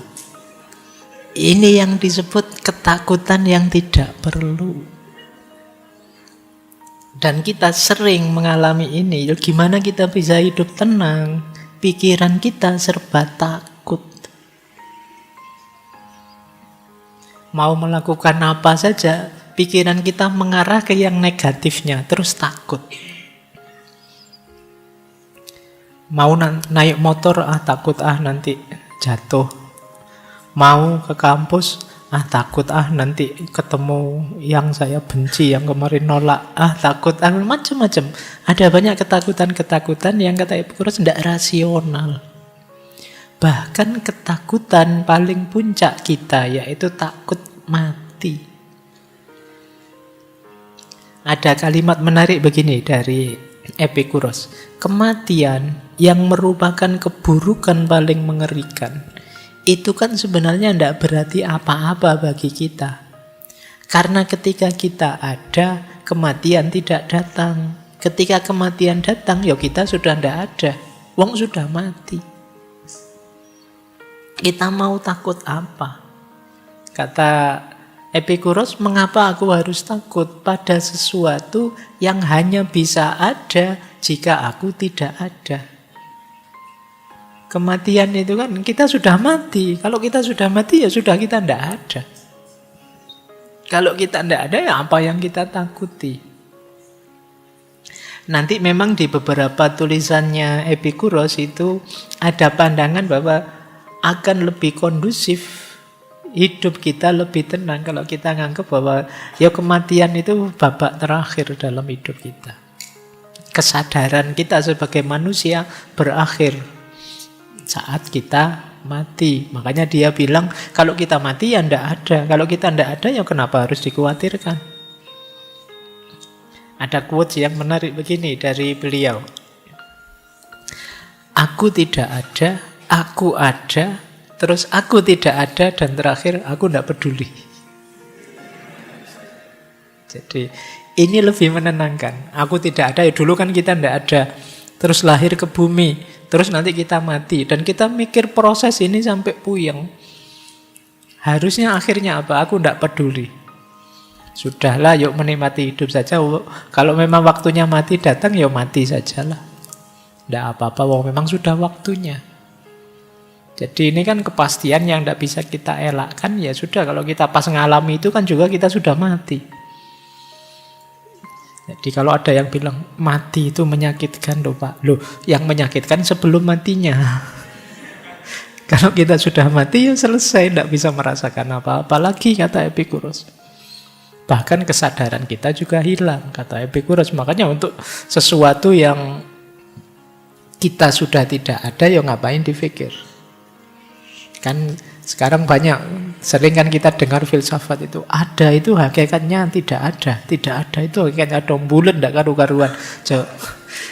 Ini yang disebut ketakutan yang tidak perlu. Dan kita sering mengalami ini. Gimana kita bisa hidup tenang? Pikiran kita serba takut. Mau melakukan apa saja, pikiran kita mengarah ke yang negatifnya, terus takut. Mau naik motor, takut nanti jatuh. Mau ke kampus, takut nanti ketemu yang saya benci, yang kemarin nolak, takut, macam-macam. Ada banyak ketakutan-ketakutan yang kata Epikuros tidak rasional. Bahkan ketakutan paling puncak kita yaitu takut mati. Ada kalimat menarik begini dari Epikuros. Kematian yang merupakan keburukan paling mengerikan itu kan sebenarnya tidak berarti apa-apa bagi kita. Karena ketika kita ada, kematian tidak datang. Ketika kematian datang, ya kita sudah tidak ada. Wong sudah mati. Kita mau takut apa? Kata Epikuros, mengapa aku harus takut pada sesuatu yang hanya bisa ada jika aku tidak ada? Kematian itu kan kita sudah mati. Kalau kita sudah mati ya sudah, kita tidak ada. Kalau kita tidak ada ya apa yang kita takuti? Nanti memang di beberapa tulisannya Epikuros itu ada pandangan bahwa akan lebih kondusif, hidup kita lebih tenang kalau kita nganggap bahwa ya kematian itu babak terakhir dalam hidup kita. Kesadaran kita sebagai manusia berakhir saat kita mati. Makanya dia bilang kalau kita mati ya ndak ada. Kalau kita ndak ada ya kenapa harus dikhawatirkan? Ada quotes yang menarik begini dari beliau. Aku tidak ada, aku ada, terus aku tidak ada, dan terakhir aku tidak peduli. Jadi ini lebih menenangkan. Aku tidak ada, ya dulu kan kita tidak ada. Terus lahir ke bumi, terus nanti kita mati. Dan kita mikir proses ini sampai puyeng. Harusnya akhirnya apa? Aku tidak peduli. Sudahlah, yuk menikmati hidup saja. Kalau memang waktunya mati datang, ya mati sajalah. Tidak apa-apa, memang sudah waktunya. Jadi ini kan kepastian yang tidak bisa kita elakkan. Ya sudah, kalau kita pas ngalami itu kan juga kita sudah mati. Jadi kalau ada yang bilang mati itu menyakitkan loh Pak. Loh, yang menyakitkan sebelum matinya. Kalau kita sudah mati ya selesai, tidak bisa merasakan apa-apa lagi, kata Epikuros. Bahkan kesadaran kita juga hilang, kata Epikuros. Makanya untuk sesuatu yang kita sudah tidak ada, ya ngapain dipikir. Kan sekarang banyak, sering kan kita dengar filsafat itu, ada itu hakikatnya tidak ada, tidak ada itu hakikatnya dong, bulan tidak karu-karuan.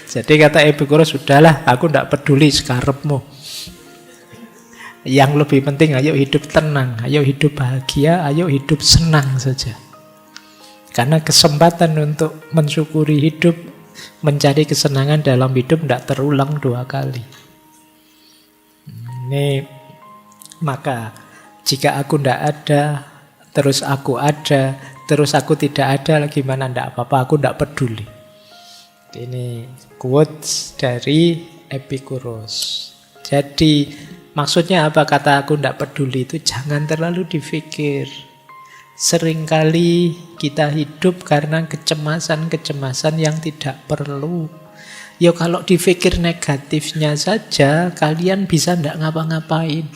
Jadi kata Epikuros, sudahlah, aku tidak peduli sekarepmu. Yang lebih penting, ayo hidup tenang, ayo hidup bahagia, ayo hidup senang saja. Karena kesempatan untuk mensyukuri hidup, mencari kesenangan dalam hidup tidak terulang 2 kali. Ini maka jika aku tidak ada, terus aku ada, terus aku tidak ada, gimana tidak apa-apa, aku tidak peduli. Ini quotes dari Epikuros. Jadi maksudnya apa kata aku tidak peduli itu? Jangan terlalu dipikir. Seringkali kita hidup karena kecemasan-kecemasan yang tidak perlu. Ya kalau dipikir negatifnya saja, kalian bisa tidak ngapa-ngapain.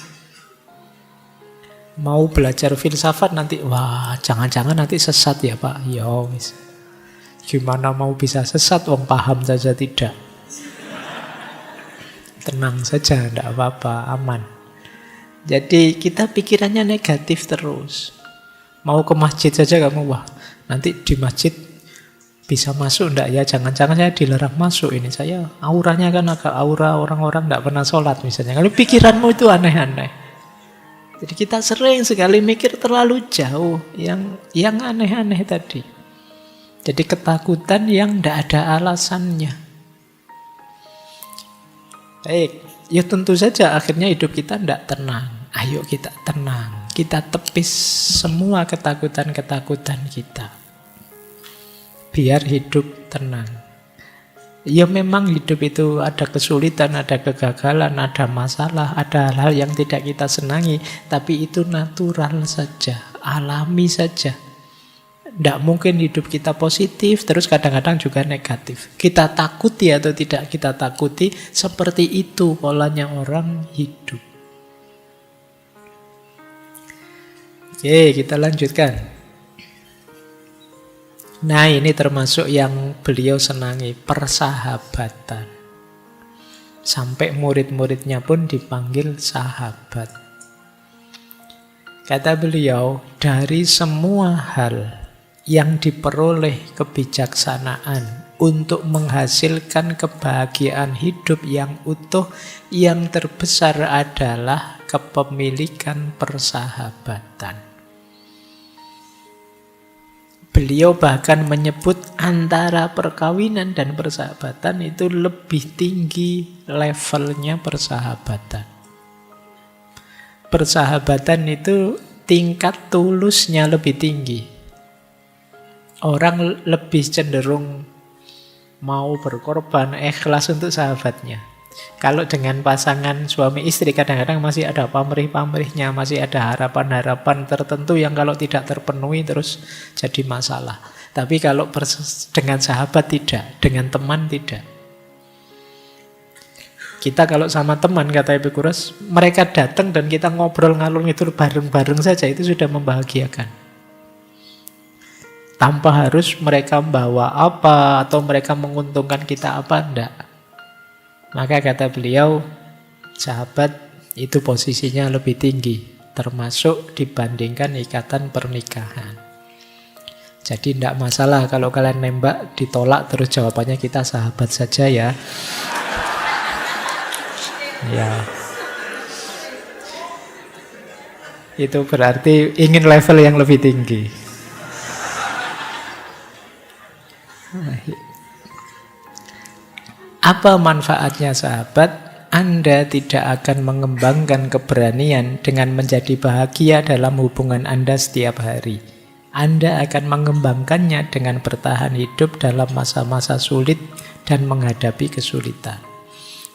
Mau belajar filsafat nanti, wah jangan-jangan nanti sesat ya Pak. Ya wis. Gimana mau bisa sesat, wong paham saja tidak. Tenang saja, tidak apa-apa, aman. Jadi kita pikirannya negatif terus. Mau ke masjid saja kamu, wah nanti di masjid bisa masuk enggak ya, jangan-jangan saya dilarang masuk ini, saya auranya kan agak aura orang-orang enggak pernah sholat misalnya. Kalau pikiranmu itu aneh-aneh. Jadi kita sering sekali mikir terlalu jauh yang aneh-aneh tadi. Jadi ketakutan yang enggak ada alasannya. Baik, ya tentu saja akhirnya hidup kita enggak tenang. Ayo kita tenang. Kita tepis semua ketakutan-ketakutan kita. Biar hidup tenang. Ya memang hidup itu ada kesulitan, ada kegagalan, ada masalah, ada hal-hal yang tidak kita senangi. Tapi itu natural saja, alami saja. Tidak mungkin hidup kita positif, terus kadang-kadang juga negatif. Kita takuti atau tidak kita takuti, seperti itu polanya orang hidup. Oke, kita lanjutkan. Nah, ini termasuk yang beliau senangi, persahabatan. Sampai murid-muridnya pun dipanggil sahabat. Kata beliau, dari semua hal yang diperoleh kebijaksanaan untuk menghasilkan kebahagiaan hidup yang utuh, yang terbesar adalah kepemilikan persahabatan. Beliau bahkan menyebut antara perkawinan dan persahabatan itu lebih tinggi levelnya persahabatan. persahabatan itu tingkat tulusnya lebih tinggi. Orang lebih cenderung mau berkorban, ikhlas untuk sahabatnya. Kalau dengan pasangan suami istri kadang-kadang masih ada pamrih-pamrihnya, masih ada harapan-harapan tertentu yang kalau tidak terpenuhi terus jadi masalah. Tapi kalau dengan sahabat tidak, dengan teman tidak. Kita kalau sama teman, kata Epikuros, mereka datang dan kita ngobrol ngalur ngidul bareng-bareng saja, itu sudah membahagiakan. Tanpa harus mereka membawa apa atau mereka menguntungkan kita apa, enggak. Maka kata beliau, sahabat itu posisinya lebih tinggi, termasuk dibandingkan ikatan pernikahan. Jadi tidak masalah kalau kalian nembak ditolak terus jawabannya kita sahabat saja ya. Ya. Itu berarti ingin level yang lebih tinggi. Apa manfaatnya sahabat? Anda tidak akan mengembangkan keberanian dengan menjadi bahagia dalam hubungan Anda setiap hari. Anda akan mengembangkannya dengan bertahan hidup dalam masa-masa sulit dan menghadapi kesulitan.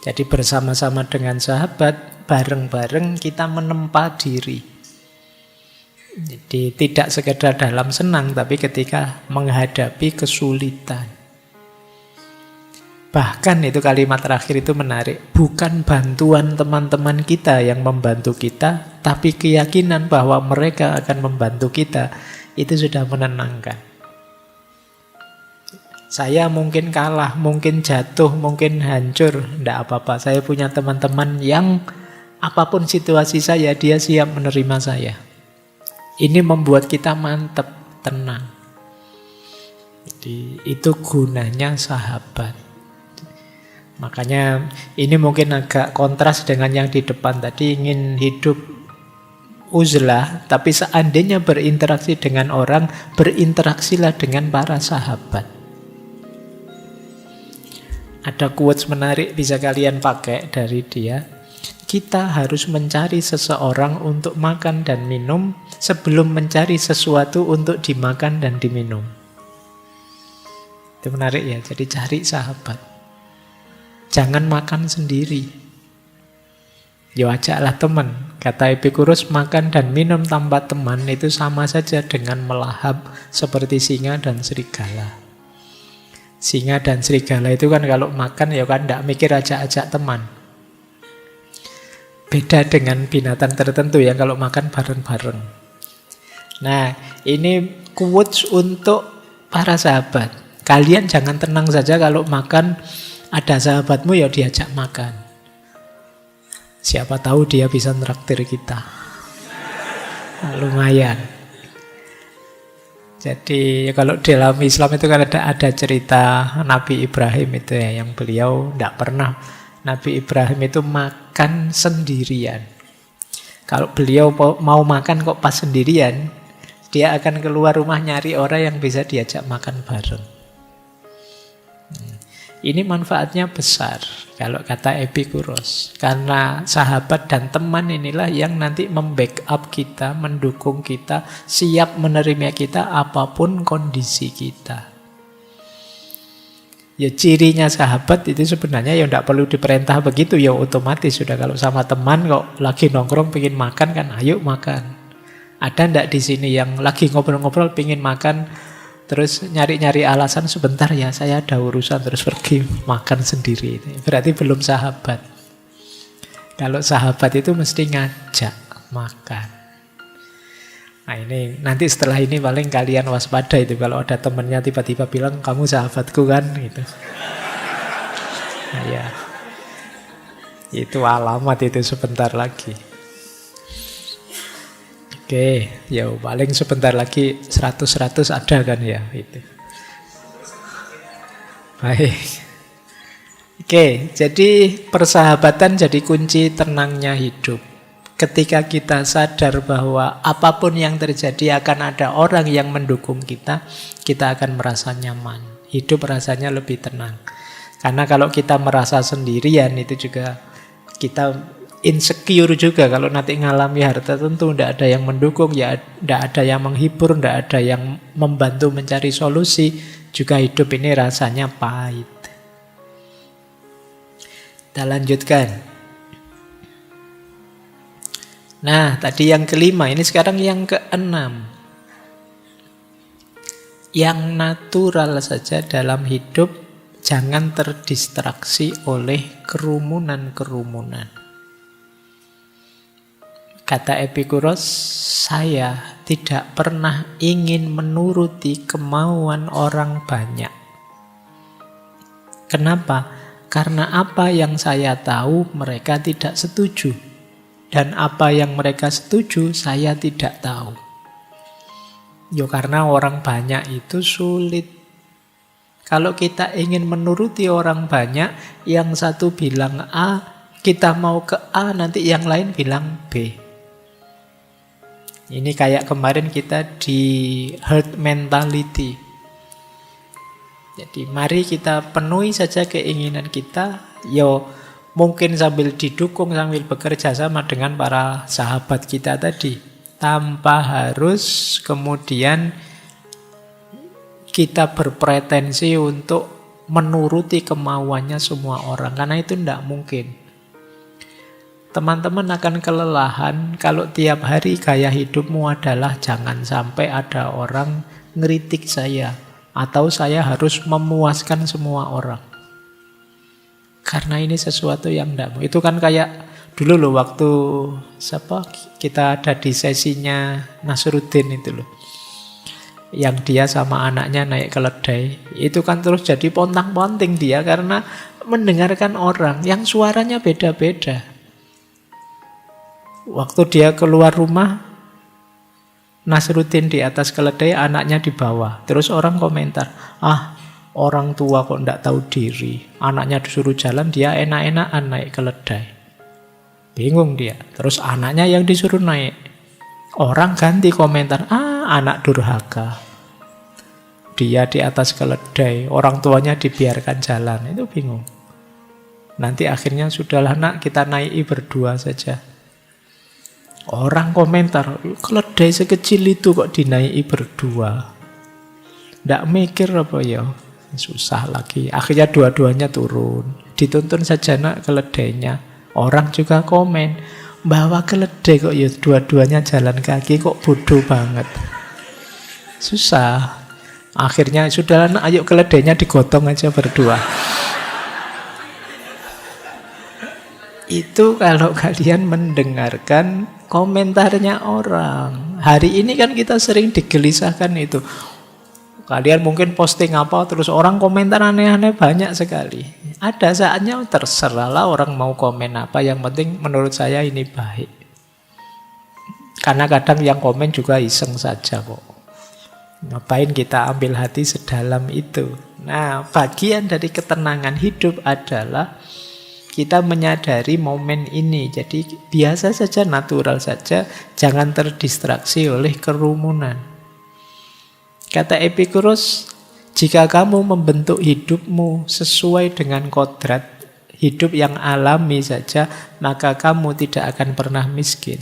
Jadi bersama-sama dengan sahabat, bareng-bareng kita menempa diri. Jadi tidak sekedar dalam senang, tapi ketika menghadapi kesulitan. Bahkan itu kalimat terakhir itu menarik. Bukan bantuan teman-teman kita yang membantu kita, tapi keyakinan bahwa mereka akan membantu kita. Itu sudah menenangkan. Saya mungkin kalah, mungkin jatuh, mungkin hancur. Tidak apa-apa. Saya punya teman-teman yang apapun situasi saya, dia siap menerima saya. Ini membuat kita mantap, tenang. Jadi itu gunanya sahabat. Makanya ini mungkin agak kontras dengan yang di depan tadi, ingin hidup uzlah, tapi seandainya berinteraksi dengan orang, berinteraksilah dengan para sahabat. Ada quotes menarik bisa kalian pakai dari dia. Kita harus mencari seseorang untuk makan dan minum sebelum mencari sesuatu untuk dimakan dan diminum. Itu menarik ya, jadi cari sahabat. Jangan makan sendiri. Ya ajaklah teman. Kata Epikuros, makan dan minum tanpa teman itu sama saja dengan melahap seperti singa dan serigala. Singa dan serigala itu kan kalau makan ya kan tidak mikir ajak-ajak teman. Beda dengan binatang tertentu ya kalau makan bareng-bareng. Nah, ini quotes untuk para sahabat. Kalian jangan tenang saja kalau makan ada sahabatmu ya diajak makan. Siapa tahu dia bisa nraktir kita. Nah, lumayan. Jadi kalau dalam Islam itu kan ada cerita Nabi Ibrahim itu ya, yang beliau tidak pernah, Nabi Ibrahim itu makan sendirian. Kalau beliau mau makan kok pas sendirian, dia akan keluar rumah nyari orang yang bisa diajak makan bareng. Ini manfaatnya besar kalau kata Epikuros. Karena sahabat dan teman inilah yang nanti membackup kita, mendukung kita, siap menerima kita apapun kondisi kita. Ya cirinya sahabat itu sebenarnya ya tidak perlu diperintah begitu, ya otomatis sudah. Kalau sama teman kok lagi nongkrong pengen makan kan ayo makan. Ada ndak di sini yang lagi ngobrol-ngobrol pengen makan terus nyari-nyari alasan sebentar ya saya ada urusan terus pergi makan sendiri. Berarti belum sahabat. Kalau sahabat itu mesti ngajak makan. Nah ini nanti setelah ini paling kalian waspada itu kalau ada temennya tiba-tiba bilang kamu sahabatku kan gitu. Nah, ya. Itu alamat itu sebentar lagi. Oke, ya paling sebentar lagi 100-100 ada kan ya itu. Baik. Oke, jadi persahabatan jadi kunci tenangnya hidup. Ketika kita sadar bahwa apapun yang terjadi akan ada orang yang mendukung kita, kita akan merasa nyaman. Hidup rasanya lebih tenang. Karena kalau kita merasa sendirian itu juga kita insecure juga kalau nanti ngalami harta tentu tidak ada yang mendukung, ya tidak ada yang menghibur, tidak ada yang membantu mencari solusi, juga hidup ini rasanya pahit. Kita lanjutkan. Nah, tadi yang kelima, ini sekarang yang keenam. Yang natural saja dalam hidup, jangan terdistraksi oleh kerumunan-kerumunan. Kata Epikuros, saya tidak pernah ingin menuruti kemauan orang banyak. Kenapa? Karena apa yang saya tahu mereka tidak setuju. Dan apa yang mereka setuju saya tidak tahu. Karena orang banyak itu sulit. Kalau kita ingin menuruti orang banyak, yang satu bilang A, kita mau ke A, nanti yang lain bilang B. Ini kayak kemarin kita di herd mentality. Jadi mari kita penuhi saja keinginan kita, mungkin sambil didukung, sambil bekerja sama dengan para sahabat kita tadi. Tanpa harus kemudian kita berpretensi untuk menuruti kemauannya semua orang. Karena itu tidak mungkin. Teman-teman akan kelelahan kalau tiap hari gaya hidupmu adalah jangan sampai ada orang ngeritik saya. Atau saya harus memuaskan semua orang. Karena ini sesuatu yang tidak mungkin. Itu kan kayak dulu loh waktu kita ada di sesinya Nasruddin itu loh. Yang dia sama anaknya naik keledai. Itu kan terus jadi pontang-ponting dia karena mendengarkan orang yang suaranya beda-beda. Waktu dia keluar rumah, Nasruddin di atas keledai, anaknya di bawah. Terus orang komentar, orang tua kok tidak tahu diri. Anaknya disuruh jalan, dia enak-enakan naik keledai. Bingung dia. Terus anaknya yang disuruh naik. Orang ganti komentar, anak durhaka. Dia di atas keledai, orang tuanya dibiarkan jalan. Itu bingung. Nanti akhirnya sudahlah nak, kita naiki berdua saja. Orang komentar, keledai sekecil itu kok dinaiki berdua. Nggak mikir apa ya? Susah lagi. Akhirnya dua-duanya turun. Dituntun saja nak keledainya. Orang juga komen, bawa keledai kok ya dua-duanya jalan kaki, kok bodoh banget. Susah. Akhirnya sudahlah nak, ayo keledainya digotong aja berdua. Itu kalau kalian mendengarkan komentarnya orang. Hari ini kan kita sering digelisahkan itu. Kalian mungkin posting apa, terus orang komentar aneh-aneh banyak sekali. Ada saatnya terserahlah orang mau komen apa, yang penting menurut saya ini baik. Karena kadang yang komen juga iseng saja kok. Ngapain kita ambil hati sedalam itu? Nah, bagian dari ketenangan hidup adalah kita menyadari momen ini. Jadi biasa saja, natural saja. Jangan terdistraksi oleh kerumunan. Kata Epikuros, jika kamu membentuk hidupmu sesuai dengan kodrat hidup yang alami saja, maka kamu tidak akan pernah miskin.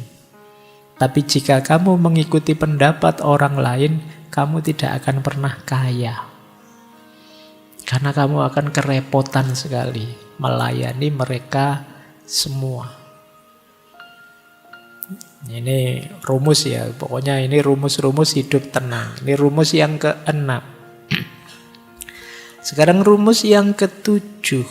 Tapi jika kamu mengikuti pendapat orang lain, kamu tidak akan pernah kaya. Karena kamu akan kerepotan sekali melayani mereka semua. Ini rumus ya, pokoknya ini rumus-rumus hidup tenang. Ini rumus yang ke-6. Sekarang rumus yang ke-7.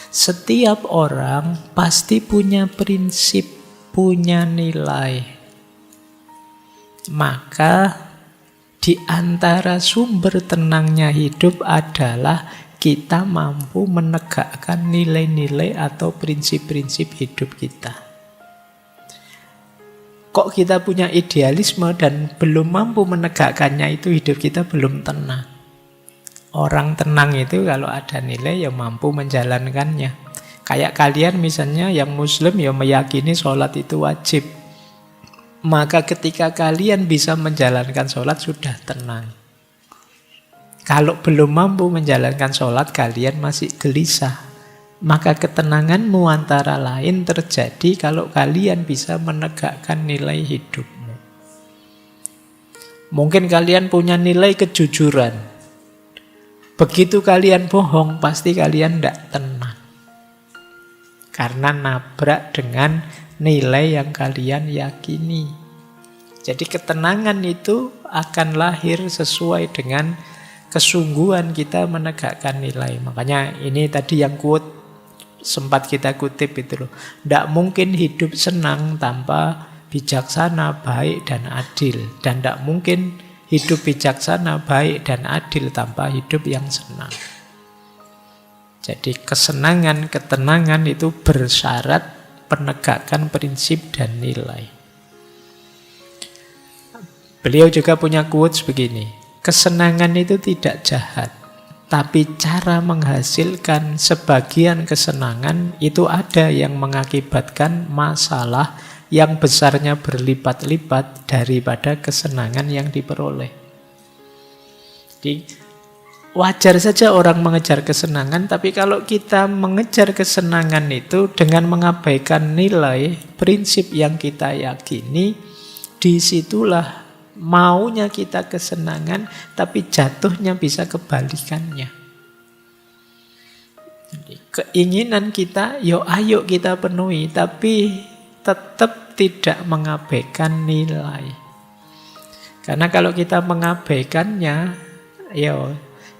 Setiap orang pasti punya prinsip, punya nilai. Maka di antara sumber tenangnya hidup adalah kita mampu menegakkan nilai-nilai atau prinsip-prinsip hidup kita. Kok kita punya idealisme dan belum mampu menegakkannya, itu hidup kita belum tenang. Orang tenang itu kalau ada nilai ya mampu menjalankannya. Kayak kalian misalnya yang muslim ya meyakini sholat itu wajib. Maka ketika kalian bisa menjalankan sholat sudah tenang. Kalau belum mampu menjalankan sholat, kalian masih gelisah. Maka ketenanganmu antara lain terjadi kalau kalian bisa menegakkan nilai hidupmu. Mungkin kalian punya nilai kejujuran. Begitu kalian bohong, pasti kalian tidak tenang. Karena nabrak dengan nilai yang kalian yakini. Jadi ketenangan itu akan lahir sesuai dengan kesungguhan kita menegakkan nilai. Makanya ini tadi yang quote sempat kita kutip itu loh. Tidak mungkin hidup senang tanpa bijaksana, baik, dan adil. Dan tidak mungkin hidup bijaksana, baik, dan adil tanpa hidup yang senang. Jadi kesenangan, ketenangan itu bersyarat penegakan prinsip dan nilai. Beliau juga punya quotes begini, kesenangan itu tidak jahat, tapi cara menghasilkan sebagian kesenangan itu ada yang mengakibatkan masalah yang besarnya berlipat-lipat daripada kesenangan yang diperoleh. Jadi wajar saja orang mengejar kesenangan, tapi kalau kita mengejar kesenangan itu dengan mengabaikan nilai, prinsip yang kita yakini, disitulah maunya kita kesenangan, tapi jatuhnya bisa kebalikannya. Jadi, keinginan kita, ayo kita penuhi, tapi tetap tidak mengabaikan nilai. Karena kalau kita mengabaikannya,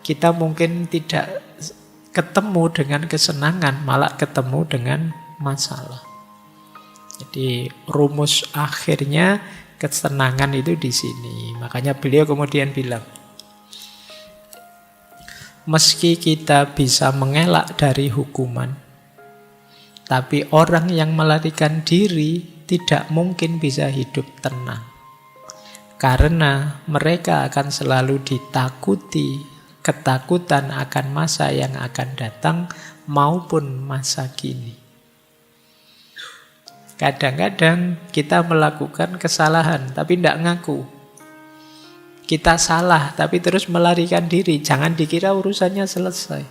kita mungkin tidak ketemu dengan kesenangan, malah ketemu dengan masalah. Jadi rumus akhirnya kesenangan itu di sini. Makanya beliau kemudian bilang, meski kita bisa mengelak dari hukuman, tapi orang yang melarikan diri tidak mungkin bisa hidup tenang. Karena mereka akan selalu ditakuti, ketakutan akan masa yang akan datang maupun masa kini. Kadang-kadang kita melakukan kesalahan tapi tidak ngaku. Kita salah tapi terus melarikan diri. Jangan dikira urusannya selesai.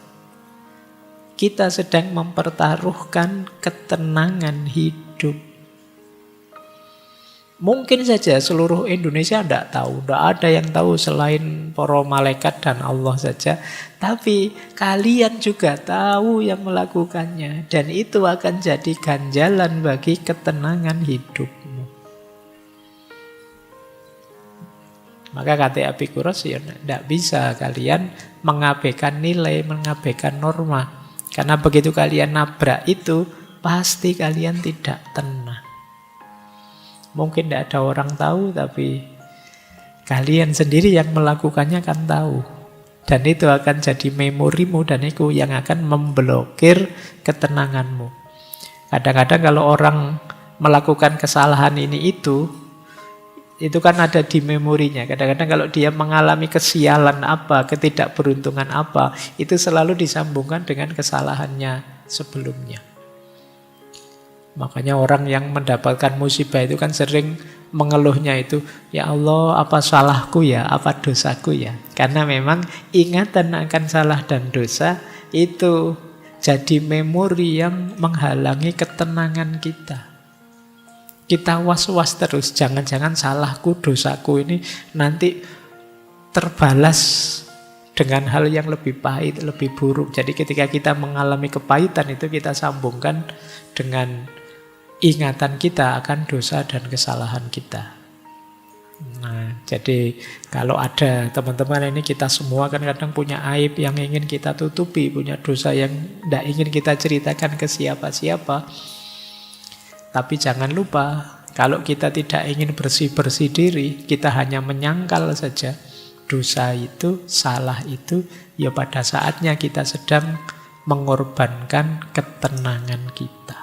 Kita sedang mempertaruhkan ketenangan hidup. Mungkin saja seluruh Indonesia tidak tahu. Tidak ada yang tahu selain para malaikat dan Allah saja. Tapi kalian juga tahu yang melakukannya. Dan itu akan jadi ganjalan bagi ketenangan hidupmu. Maka kata Epikuros, tidak bisa kalian mengabaikan nilai, mengabaikan norma. Karena begitu kalian nabrak itu, pasti kalian tidak tenang. Mungkin tidak ada orang tahu, tapi kalian sendiri yang melakukannya akan tahu. Dan itu akan jadi memorimu, dan itu yang akan memblokir ketenanganmu. Kadang-kadang kalau orang melakukan kesalahan ini itu kan ada di memorinya. Kadang-kadang kalau dia mengalami kesialan apa, ketidakberuntungan apa, itu selalu disambungkan dengan kesalahannya sebelumnya. Makanya orang yang mendapatkan musibah itu kan sering mengeluhnya itu, ya Allah, apa salahku ya, apa dosaku ya. Karena memang ingatan akan salah dan dosa itu jadi memori yang menghalangi ketenangan kita. Kita was-was terus, jangan-jangan salahku, dosaku ini nanti terbalas dengan hal yang lebih pahit, lebih buruk. Jadi ketika kita mengalami kepahitan itu kita sambungkan dengan ingatan kita akan dosa dan kesalahan kita. Nah, jadi kalau ada teman-teman ini, kita semua kan kadang punya aib yang ingin kita tutupi, punya dosa yang tidak ingin kita ceritakan ke siapa-siapa. Tapi jangan lupa, kalau kita tidak ingin bersih-bersih diri, kita hanya menyangkal saja dosa itu, salah itu, ya pada saatnya kita sedang mengorbankan ketenangan kita.